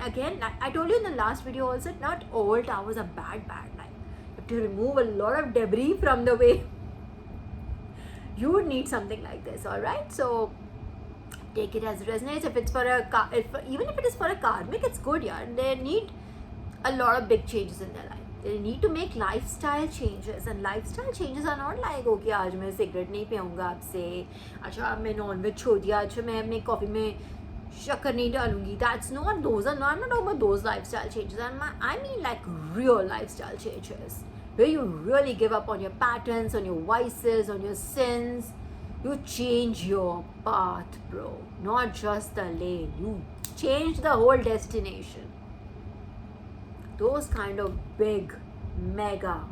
Again, like I told you in the last video also, not all towers are bad. Like, you have to remove a lot of debris from the way. You would need something like this. All right. So take it as it resonates. If it's for a even if it is for a karmic, it's good. Yeah, they need a lot of big changes in their life. They need to make lifestyle changes, and lifestyle changes are not like, okay, आज मैं cigarette नहीं पीऊँगा आपसे, अच्छा मैं nonveg छोड़ दिया, अच्छा मैं अपने कॉफ़ी में शक्कर नहीं डालूंगी. That's not, those are not, I'm not talking about those lifestyle changes. I mean like real lifestyle changes, where you really give up on your patterns, on your vices, on your sins. You change your path, bro. Not just the lane. You change the whole destination. Those kind of big, mega,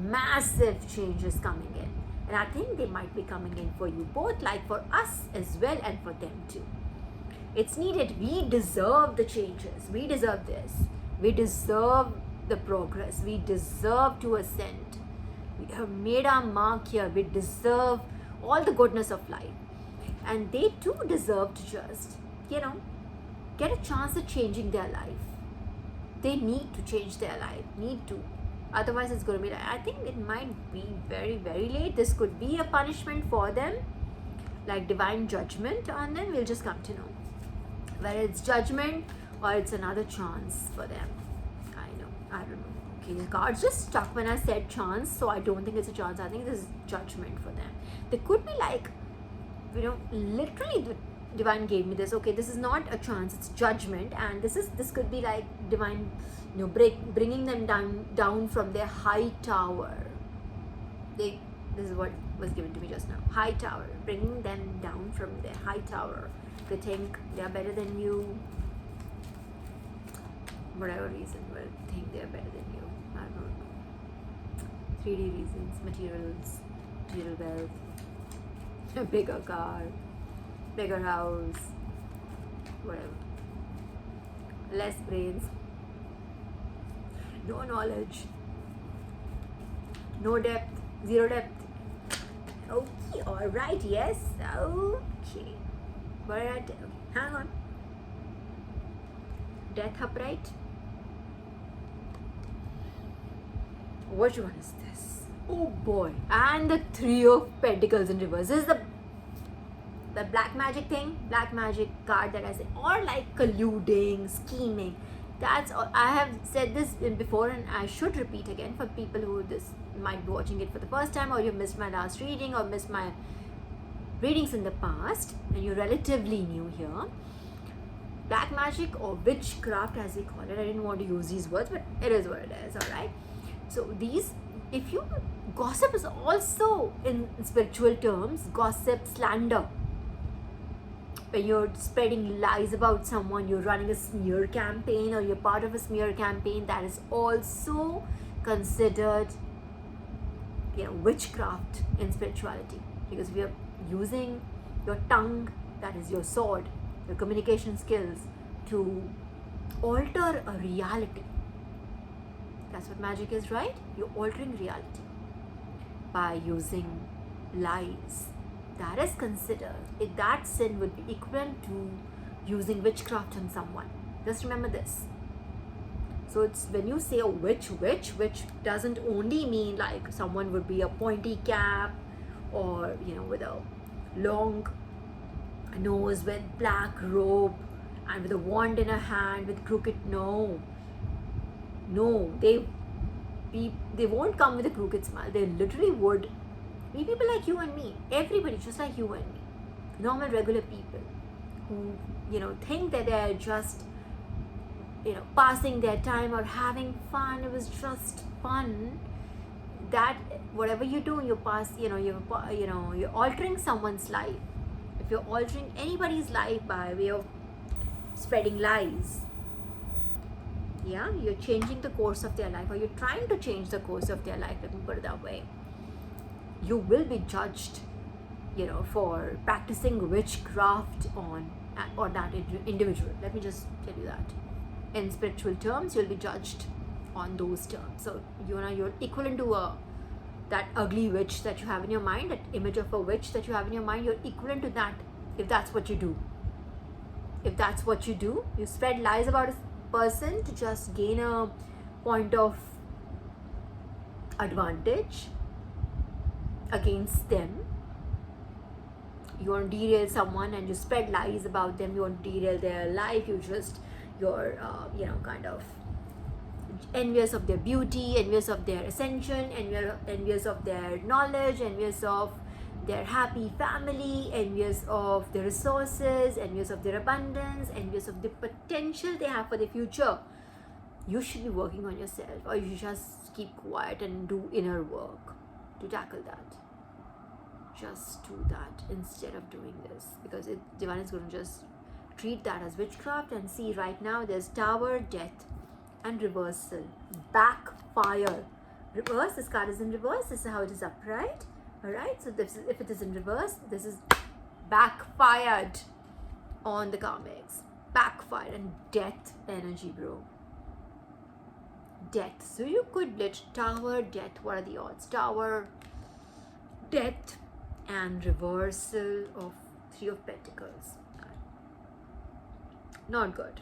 massive changes coming in. And I think they might be coming in for you both, like for us as well and for them too. It's needed. We deserve the changes. We deserve this. We deserve the progress. We deserve to ascend. We have made our mark here. We deserve all the goodness of life. And they too deserve to just, get a chance at changing their life. They need to change their life, need to. Otherwise, it's going to be like, I think it might be very, very late. This could be a punishment for them, like divine judgment on them. We'll just come to know whether it's judgment or it's another chance for them. I don't know. Okay, the cards just stuck when I said chance, so I don't think it's a chance. I think this is judgment for them. They could be like, literally the divine gave me this. Okay, this is not a chance, it's judgment, and this could be like divine, bringing them down from their high tower. This is what was given to me just now. High tower, bringing them down from their high tower. They think they are better than you. Whatever reason, will think they are better than you. I don't know. 3D reasons, materials, material wealth, a bigger car, bigger house, whatever. Less brains, no knowledge, no depth, zero depth. Okay, alright, yes, okay. But hang on. Death upright. Which one is this? Oh boy. And the 3 of Pentacles in reverse. This is the black magic thing, black magic card that I said, or like colluding, scheming. That's all. I have said this before, and I should repeat again for people who this might be watching it for the first time, or you missed my last reading, or missed my readings in the past, and you're relatively new here. Black magic or witchcraft, as we call it. I didn't want to use these words, but it is what it is. All right. So gossip is also in spiritual terms, gossip, slander. When you're spreading lies about someone, you're running a smear campaign, or you're part of a smear campaign, that is also considered, witchcraft in spirituality. Because we are using your tongue, that is your sword, your communication skills, to alter a reality. That's what magic is, right? You're altering reality by using lies. That is considered, that sin would be equivalent to using witchcraft on someone. Just remember this. So it's when you say a witch doesn't only mean like someone would be a pointy cap, or with a long nose, with black robe, and with a wand in a hand, with crooked. No, they won't come with a crooked smile. They literally would be people like you and me, everybody just like you and me, normal regular people who think that they're just passing their time or having fun. It was just fun. That whatever you do, you're altering someone's life. If you're altering anybody's life by way of spreading lies, Yeah, you're changing the course of their life, or you're trying to change the course of their life, let me put it that way. You will be judged, for practicing witchcraft on that individual. Let me just tell you that. In spiritual terms, you'll be judged on those terms. So you're equivalent to that ugly witch that you have in your mind, that image of a witch that you have in your mind. You're equivalent to that if that's what you do. If that's what you do, you spread lies about a person to just gain a point of advantage against them. You want to derail someone and you spread lies about them. You want to derail their life. You're kind of envious of their beauty, envious of their ascension, envious of their knowledge, envious of their happy family, envious of their resources, envious of their abundance, envious of the potential they have for the future. You should be working on yourself, or you should just keep quiet and do inner work to tackle that. Just do that instead of doing this, because Divine is going to just treat that as witchcraft. And see, right now there's Tower, Death, and Reversal. Backfire. Reverse, this card is in reverse. This is how it is upright. Alright, so if it is in reverse, this is backfired on the karmics. Backfired. And Death energy, bro. Death. So you could let Tower, Death. What are the odds? Tower, Death, and Reversal of Three of Pentacles. Not good.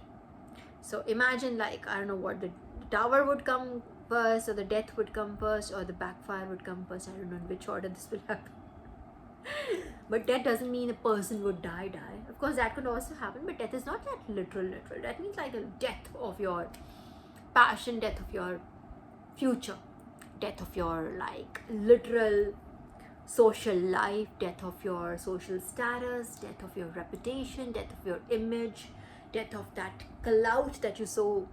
So imagine, like, I don't know what, the Tower would come first, or the Death would come first, or the backfire would come first. I don't know in which order this will happen. But death doesn't mean a person would die. Of course, that could also happen, but death is not that literal. That means like a death of your passion, death of your future, death of your like literal social life, death of your social status, death of your reputation, death of your image, death of that clout that you so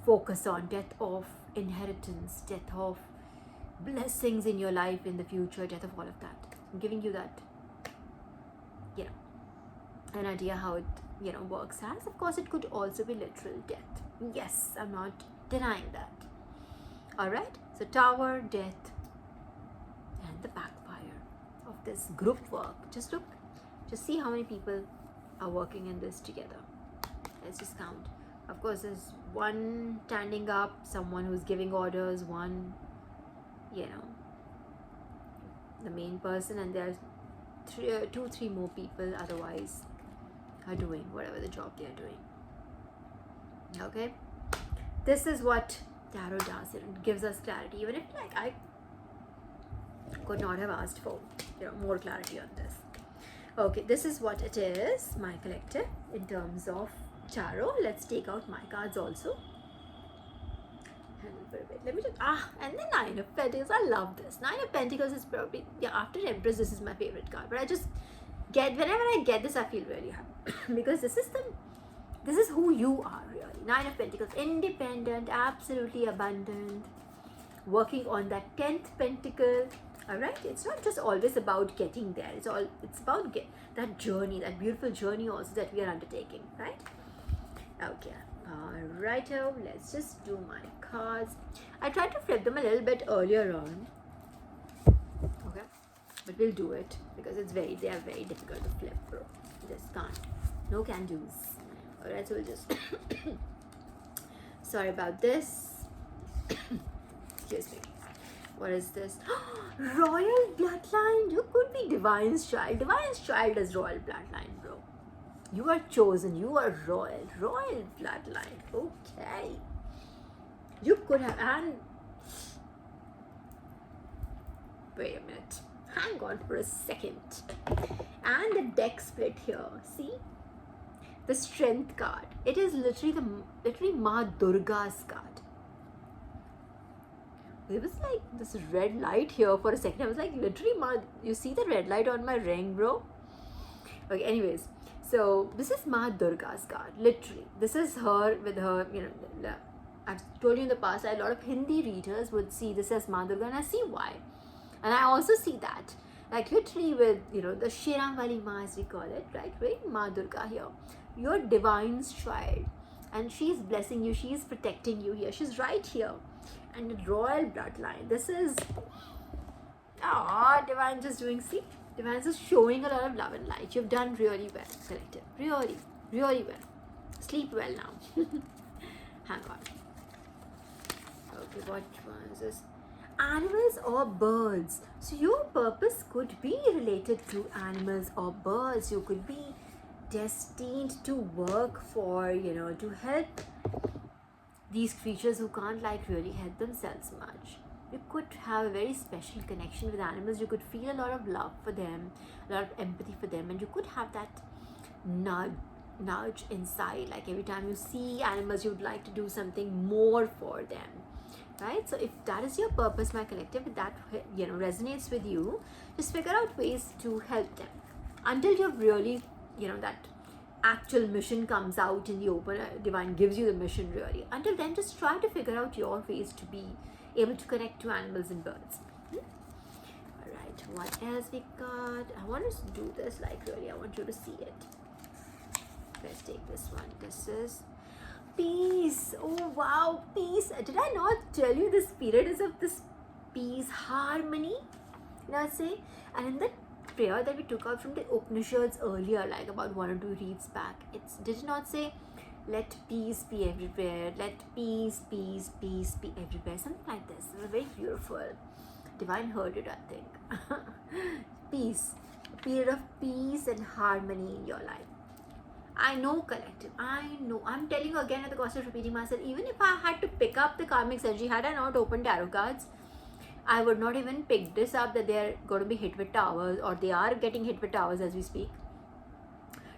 focus on, death of inheritance, death of blessings in your life in the future, death of all of that. I'm giving you that, an idea how it, works as. Of course, it could also be literal death. Yes, I'm not denying that. Alright, so Tower, Death, and the backfire of this group work. Just see how many people are working in this together. Let's just count. Of course, there's one standing up, someone who's giving orders, one, the main person, and there's 3 more people otherwise are doing whatever the job they are doing. Okay, this is what tarot does. It gives us clarity, even if like I could not have asked for more clarity on this. Okay, this is what it is, my collective, in terms of tarot. Let's take out my cards also. Let me just and the 9 of Pentacles. I love this. 9 of Pentacles is probably, after Empress, this is my favorite card. But I just whenever I get this, I feel really happy because this is who you are really. 9 of Pentacles, independent, absolutely abundant, working on that 10th Pentacle. Alright, it's not just always about getting there. It's about that journey, that beautiful journey also that we are undertaking, right? Okay. Alrighto, let's just do my cards. I tried to flip them a little bit earlier on. Okay, but we'll do it because they are very difficult to flip, bro. Just can't. No can do's. Alright, so we'll just sorry about this. Excuse me. What is this? Royal bloodline. You could be Divine's child. Divine's child is royal bloodline, bro. You are chosen. You are royal. Royal bloodline. Okay. You could have. And wait a minute. Hang on for a second. And the deck split here. See? The Strength card. It is literally Ma Durga's card. There was like this red light here for a second. I was like, literally, you see the red light on my ring, bro? Okay, anyways. So, this is Ma Durga's card. Literally. This is her with her, I've told you in the past, a lot of Hindi readers would see this as Ma Durga, and I see why. And I also see that. Like, literally with, the Sheram Wali Ma, as we call it, right? Ma Durga here. You're Divine's child. and she's blessing you, she's protecting you here, she's right here. And the royal bloodline, this is, divine just doing, see, divine just showing a lot of love and light. You've done really well, collective, really, really well. Sleep well now. Hang on. Okay, what was this? Animals or birds. So your purpose could be related to animals or birds. You could be destined to work for, to help these creatures who can't really help themselves much. You could have a very special connection with animals. You could feel a lot of love for them, a lot of empathy for them, and you could have that nudge inside, like every time you see animals, you'd like to do something more for them, right? So if that is your purpose, my collective, if that resonates with you, just figure out ways to help them until you've really, that actual mission comes out in the open. Divine gives you the mission really. Until then, just try to figure out your ways to be able to connect to animals and birds. All right, what else we got? I want us to do this really. I want you to see it. Let's take this one. This is peace. Oh wow, peace. Did I not tell you the spirit is of this peace, harmony? Let's say, and in the prayer that we took out from the Upanishads earlier, like about 1 or 2 reads back, did it not say, let peace be everywhere, let peace be everywhere, something like this. It was very beautiful. Divine heard it, I think. Peace, a period of peace and harmony in your life. I know, collective, I know. I'm telling you again at the cost of repeating myself, even if I had to pick up the karmic energy, had I not opened tarot cards, I would not even pick this up, that they're going to be hit with towers, or they are getting hit with towers as we speak.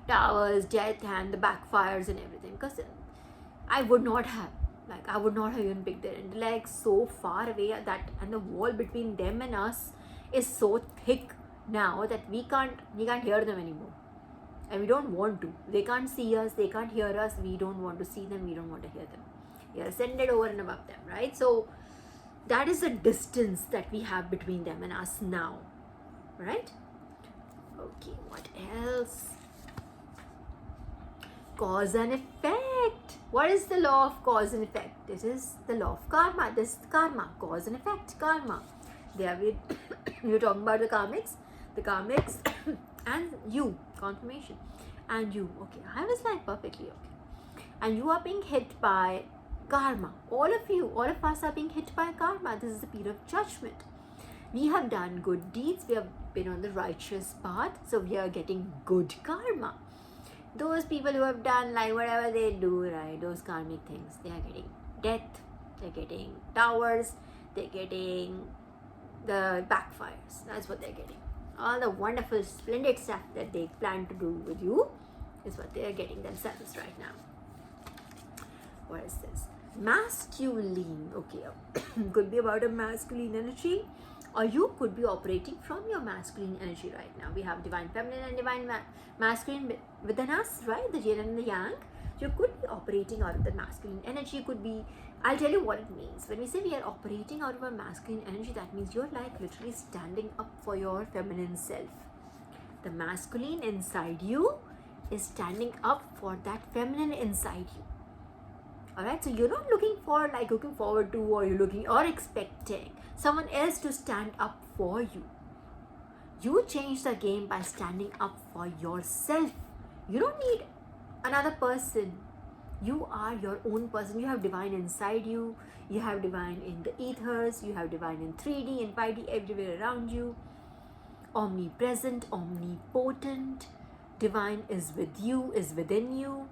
Towers, death, and the backfires and everything. Because I would not have even picked it. And like so far away, that and the wall between them and us is so thick now that we can't hear them anymore. And we don't want to. They can't see us, they can't hear us, we don't want to see them, we don't want to hear them. We are ascended over and above them, right? So that is the distance that we have between them and us now, right? Okay, what else? Cause and effect. What is the law of cause and effect? It is the law of karma. This is karma, cause and effect, karma. There we're talking about the karmics and you, confirmation, and you. Okay, I was like perfectly okay. And you are being hit by karma. All of us are being hit by karma. This is a period of judgment. We have done good deeds. We have been on the righteous path. So we are getting good karma. Those people who have done whatever they do, right, those karmic things, they are getting death, they're getting towers, they're getting the backfires. That's what they're getting. All the wonderful, splendid stuff that they plan to do with you is what they are getting themselves right now. What is this? Masculine. Okay, could be about a masculine energy, or you could be operating from your masculine energy right now. We have divine feminine and divine masculine within us, right? The yin and the yang. You could be operating out of the masculine energy. You could be, I'll tell you what it means. When we say we are operating out of our masculine energy, that means you're literally standing up for your feminine self. The masculine inside you is standing up for that feminine inside you. Alright, so you're not looking forward to, or you're looking or expecting someone else to stand up for you. You change the game by standing up for yourself. You don't need another person. You are your own person. You have divine inside you. You have divine in the ethers. You have divine in 3D and 5D everywhere around you. Omnipresent, omnipotent. Divine is with you, is within you.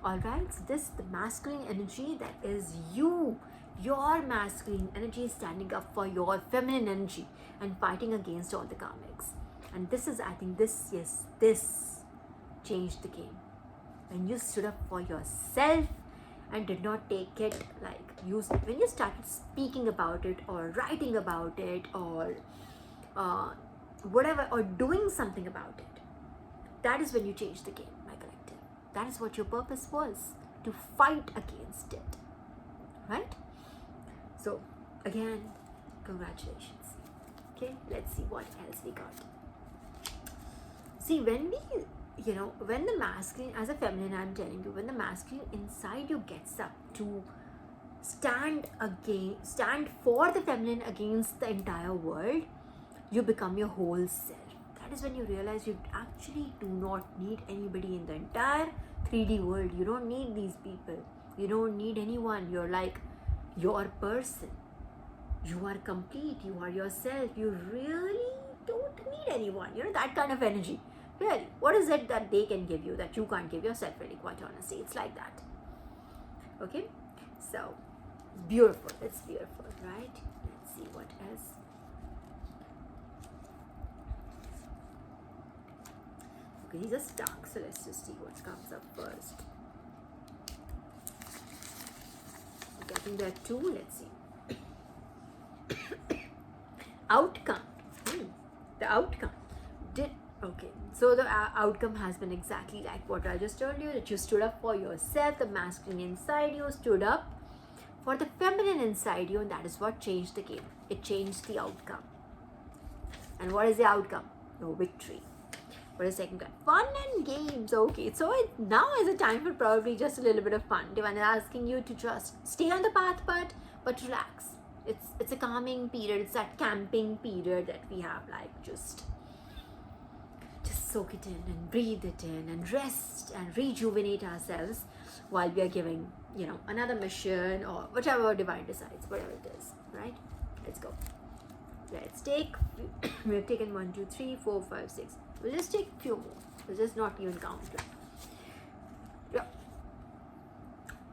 Alright, so this, the masculine energy, that is you. Your masculine energy is standing up for your feminine energy and fighting against all the karmics. And this is, I think this changed the game. When you stood up for yourself and did not take it when you started speaking about it or writing about it or whatever, or doing something about it, that is when you changed the game, my collective. That is what your purpose was, to fight against it, right? So again, congratulations. Okay, let's see what else we got. See, when we when the masculine, as a feminine, I'm telling you, when the masculine inside you gets up to stand for the feminine against the entire world, you become your whole self. That is when you realize you actually do not need anybody in the entire 3D world. You don't need these people. You don't need anyone. You're like your person. You are complete. You are yourself. You really don't need anyone. That kind of energy. Really, what is it that they can give you that you can't give yourself? Really, quite honestly, it's like that. Okay, so beautiful. It's beautiful, right? Let's see what else. Okay, these are stuck, so let's just see what comes up first. Okay, I think there are two. Let's see. Outcome. The outcome. Okay, so the outcome has been exactly like what I just told you, that you stood up for yourself, the masculine inside you stood up for the feminine inside you, and that is what changed the game. It changed the outcome. And what is the outcome? No victory. What is the second one? Fun and games. Okay, so now is a time for probably just a little bit of fun. Divine is asking you to just stay on the path, but relax. It's a calming period. It's that camping period that we have, like just soak it in and breathe it in and rest and rejuvenate ourselves while we are giving, another mission or whatever divine decides, whatever it is, right? Let's go. Let's take, we've taken 1, 2, 3, 4, 5, 6. We'll just take a few more. We'll just not even count. Yeah.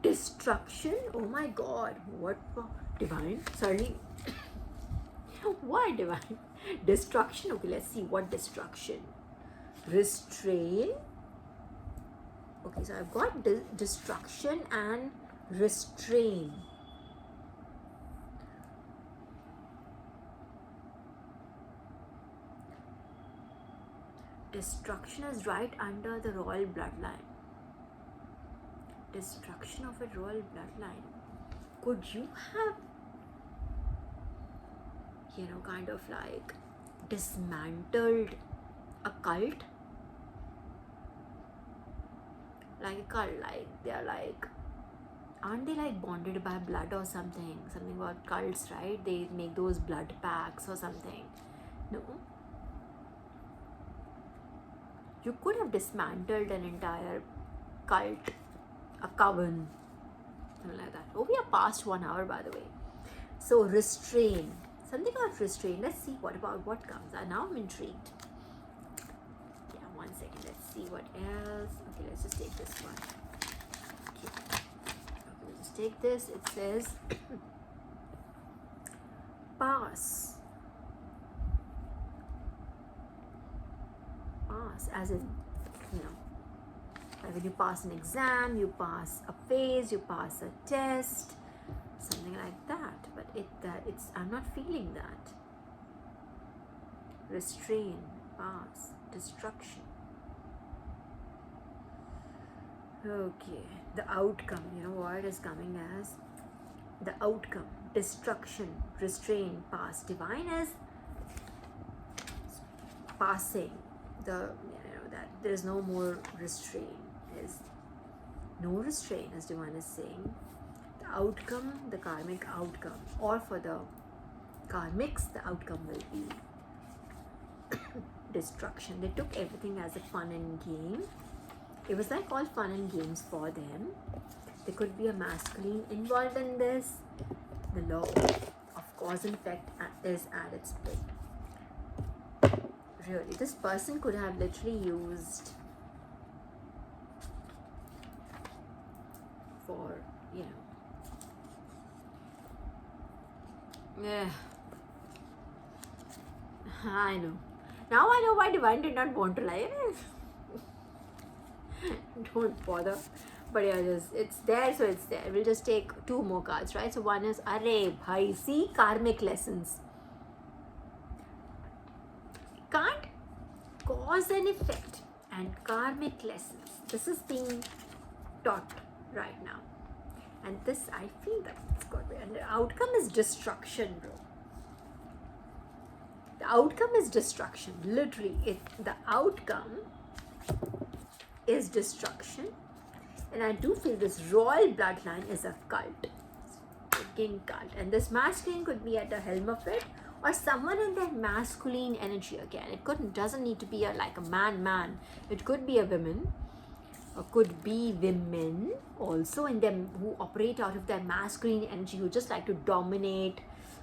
Destruction. Oh my God. What divine? Suddenly. What divine? Destruction. Okay, let's see what destruction. Restrain. Okay, so I've got destruction and restrain. Destruction is right under the royal bloodline. Destruction of a royal bloodline. Could you have, kind of like dismantled a cult? Like a cult, like they're like, aren't they like bonded by blood or something? Something about cults, right? They make those blood pacts or something. No? You could have dismantled an entire cult, a coven, something like that. Oh, we are past 1 hour, by the way. So restrain. Something about restrain. Let's see what comes. Now I'm intrigued. Yeah, 1 second. Let's see what else. Okay, let's just take this one. Okay, we'll just take this. It says pass. Pass, as in, like when you pass an exam, you pass a phase, you pass a test, something like that. But I'm not feeling that. Restrain, pass, destruction. Okay, the outcome, what is coming as the outcome? Destruction, restrain, pass. Divine is passing. That there is no more restraint. There's no restraint, as divine is saying. The outcome, the karmic outcome, or for the karmics, the outcome will be destruction. They took everything as a fun and game. It was like all fun and games for them. There could be a masculine involved in this. The law of cause and effect is at its play. Really, this person could have literally used for, yeah, I know. Now I know why divine did not want to lie. Don't bother. But yeah, it's there, so it's there. We'll just take 2 more cards, right? So one is Arey Bhai, see, karmic lessons. Can't cause and effect and karmic lessons. This is being taught right now. And this, I feel that it's got to be. And the outcome is destruction, bro. The outcome is destruction. Literally, the outcome is destruction. And I do feel this royal bloodline is a cult, king cult. And this masculine could be at the helm of it, or someone in their masculine energy again. It doesn't need to be like a man. It could be a woman, or could be women also in them who operate out of their masculine energy, who just like to dominate,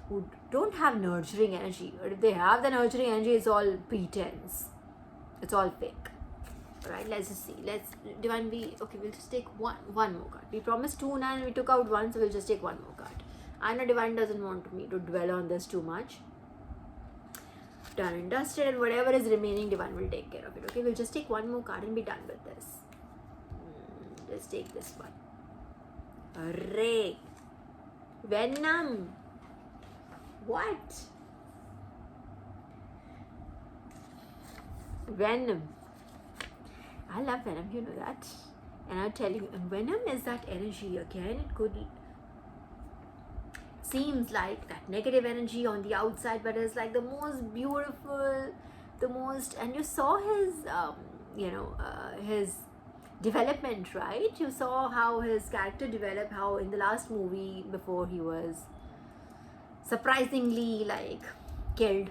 who don't have nurturing energy. Or if they have the nurturing energy, it's all pretense. It's all fake. Alright, let's just see. Divine, we'll just take one more card. We promised 2 and we took out 1, so we'll just take 1 more card. I know Divine doesn't want me to dwell on this too much. Done and dusted, and whatever is remaining, Divine will take care of it. Okay, we'll just take 1 more card and be done with this. Let's take this one. Ray. Venom. What? Venom. I love Venom, you know that. And I'm telling you, Venom is that energy again. It could seems like that negative energy on the outside, but it's like the most beautiful, and you saw his his development, right? You saw how his character developed, how in the last movie before he was surprisingly like killed.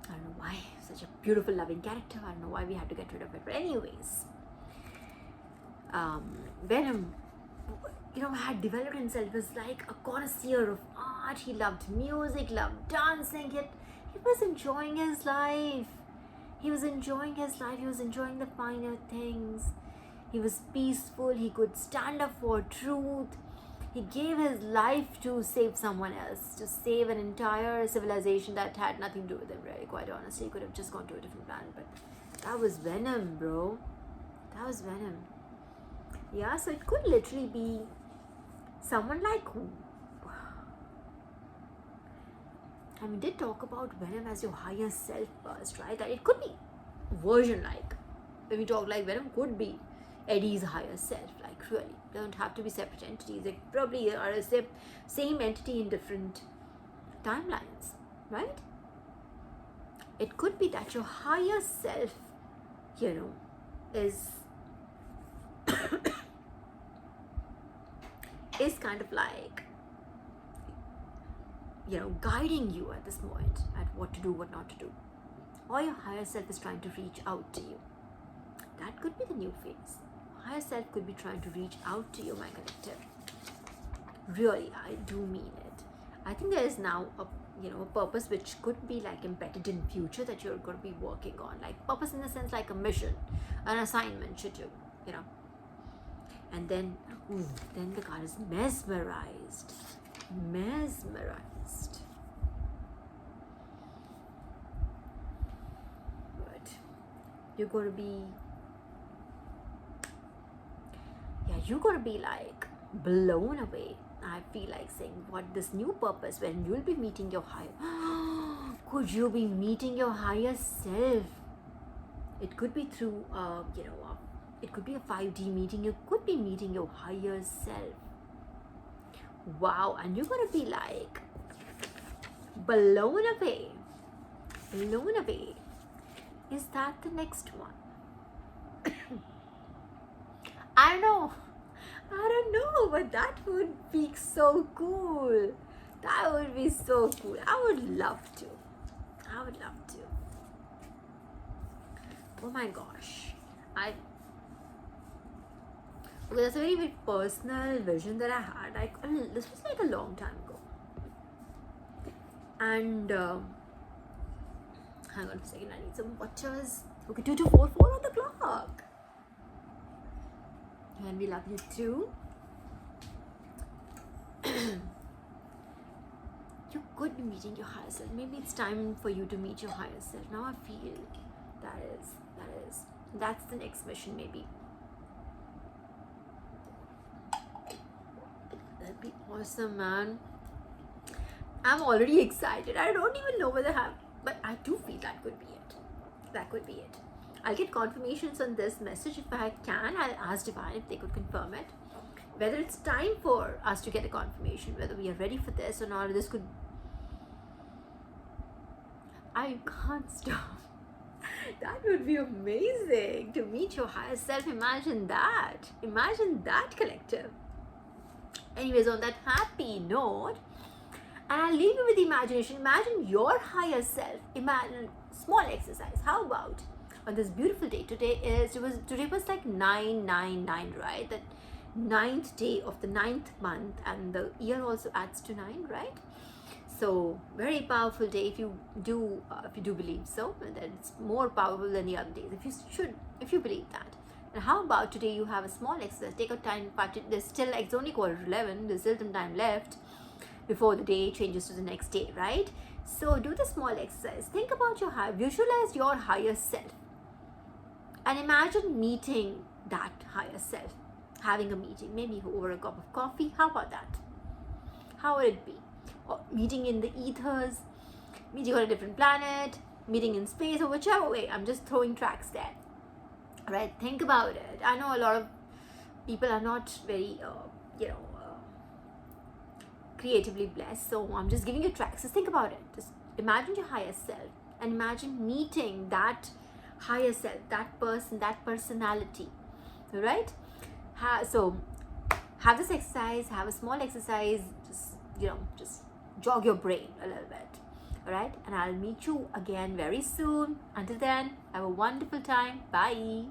I don't know why, such a beautiful loving character. I don't know why we had to get rid of it, but anyways, Venom, had developed himself as like a connoisseur of art. He loved music, loved dancing. He was enjoying his life. He was enjoying the finer things. He was peaceful. He could stand up for truth. He gave his life to save someone else, to save an entire civilization that had nothing to do with him, really, quite honestly. He could have just gone to a different planet, but that was Venom, bro. That was Venom. Yeah, so it could literally be someone like who? And we did talk about Venom as your higher self first, right? That it could be version like, when we talk like Venom could be Eddie's higher self, like really. They don't have to be separate entities. They probably are a same entity in different timelines, right? It could be that your higher self, is is kind of like, guiding you at this moment at what to do, what not to do. Or your higher self is trying to reach out to you. That could be the new phase. Higher self could be trying to reach out to you, my collective. Really, I do mean it. I think there is now a purpose which could be like embedded in future that you're going to be working on. Like purpose in the sense like a mission, an assignment should you, And then the card is mesmerized. Mesmerized. Good. You're going to be like blown away. I feel like saying what this new purpose when you'll be meeting your higher. Could you be meeting your higher self? It could be through it could be a 5D meeting. You could be meeting your higher self. Wow, and you're gonna be like blown away. Blown away. Is that the next one? I don't know, but that would be so cool. That would be so cool. I would love to. Oh my gosh. Okay, that's a very, very personal vision that I had. This was like a long time ago. And hang on a second, I need some watches. Okay, 2244 on the clock. And we love you too. You could be meeting your higher self. Maybe it's time for you to meet your higher self. Now I feel that's the next mission, maybe. That'd be awesome, man. I'm already excited. I don't even know whether but I do feel that could be it. I'll get confirmations on this message if I can. I'll ask Divine if they could confirm it. Whether it's time for us to get a confirmation, whether we are ready for this or not. This could. I can't stop. That would be amazing to meet your higher self. Imagine that. Imagine that, collective. Anyways, on that happy note, and I'll leave you with the imagination. Imagine your higher self. Imagine small exercise. How about on this beautiful day? Today was like 999, right? That ninth day of the ninth month, and the year also adds to 9, right? So very powerful day if you do believe so, that it's more powerful than the other days. If you believe that. And how about today you have a small exercise? Take a time, there's still, it's only 11:15, there's still some time left before the day changes to the next day, right? So do the small exercise. Think about visualize your higher self, and imagine meeting that higher self, having a meeting, maybe over a cup of coffee. How about that? How would it be? Or meeting in the ethers, meeting on a different planet, meeting in space, or whichever way. I'm just throwing tracks there, right? Think about it. I know a lot of people are not very creatively blessed, so I'm just giving you tracks. Just think about it. Just imagine your higher self, and imagine meeting that higher self, that person, that personality, right? So have this exercise, have a small exercise, just jog your brain a little bit. All right, and I'll meet you again very soon. Until then, have a wonderful time. Bye.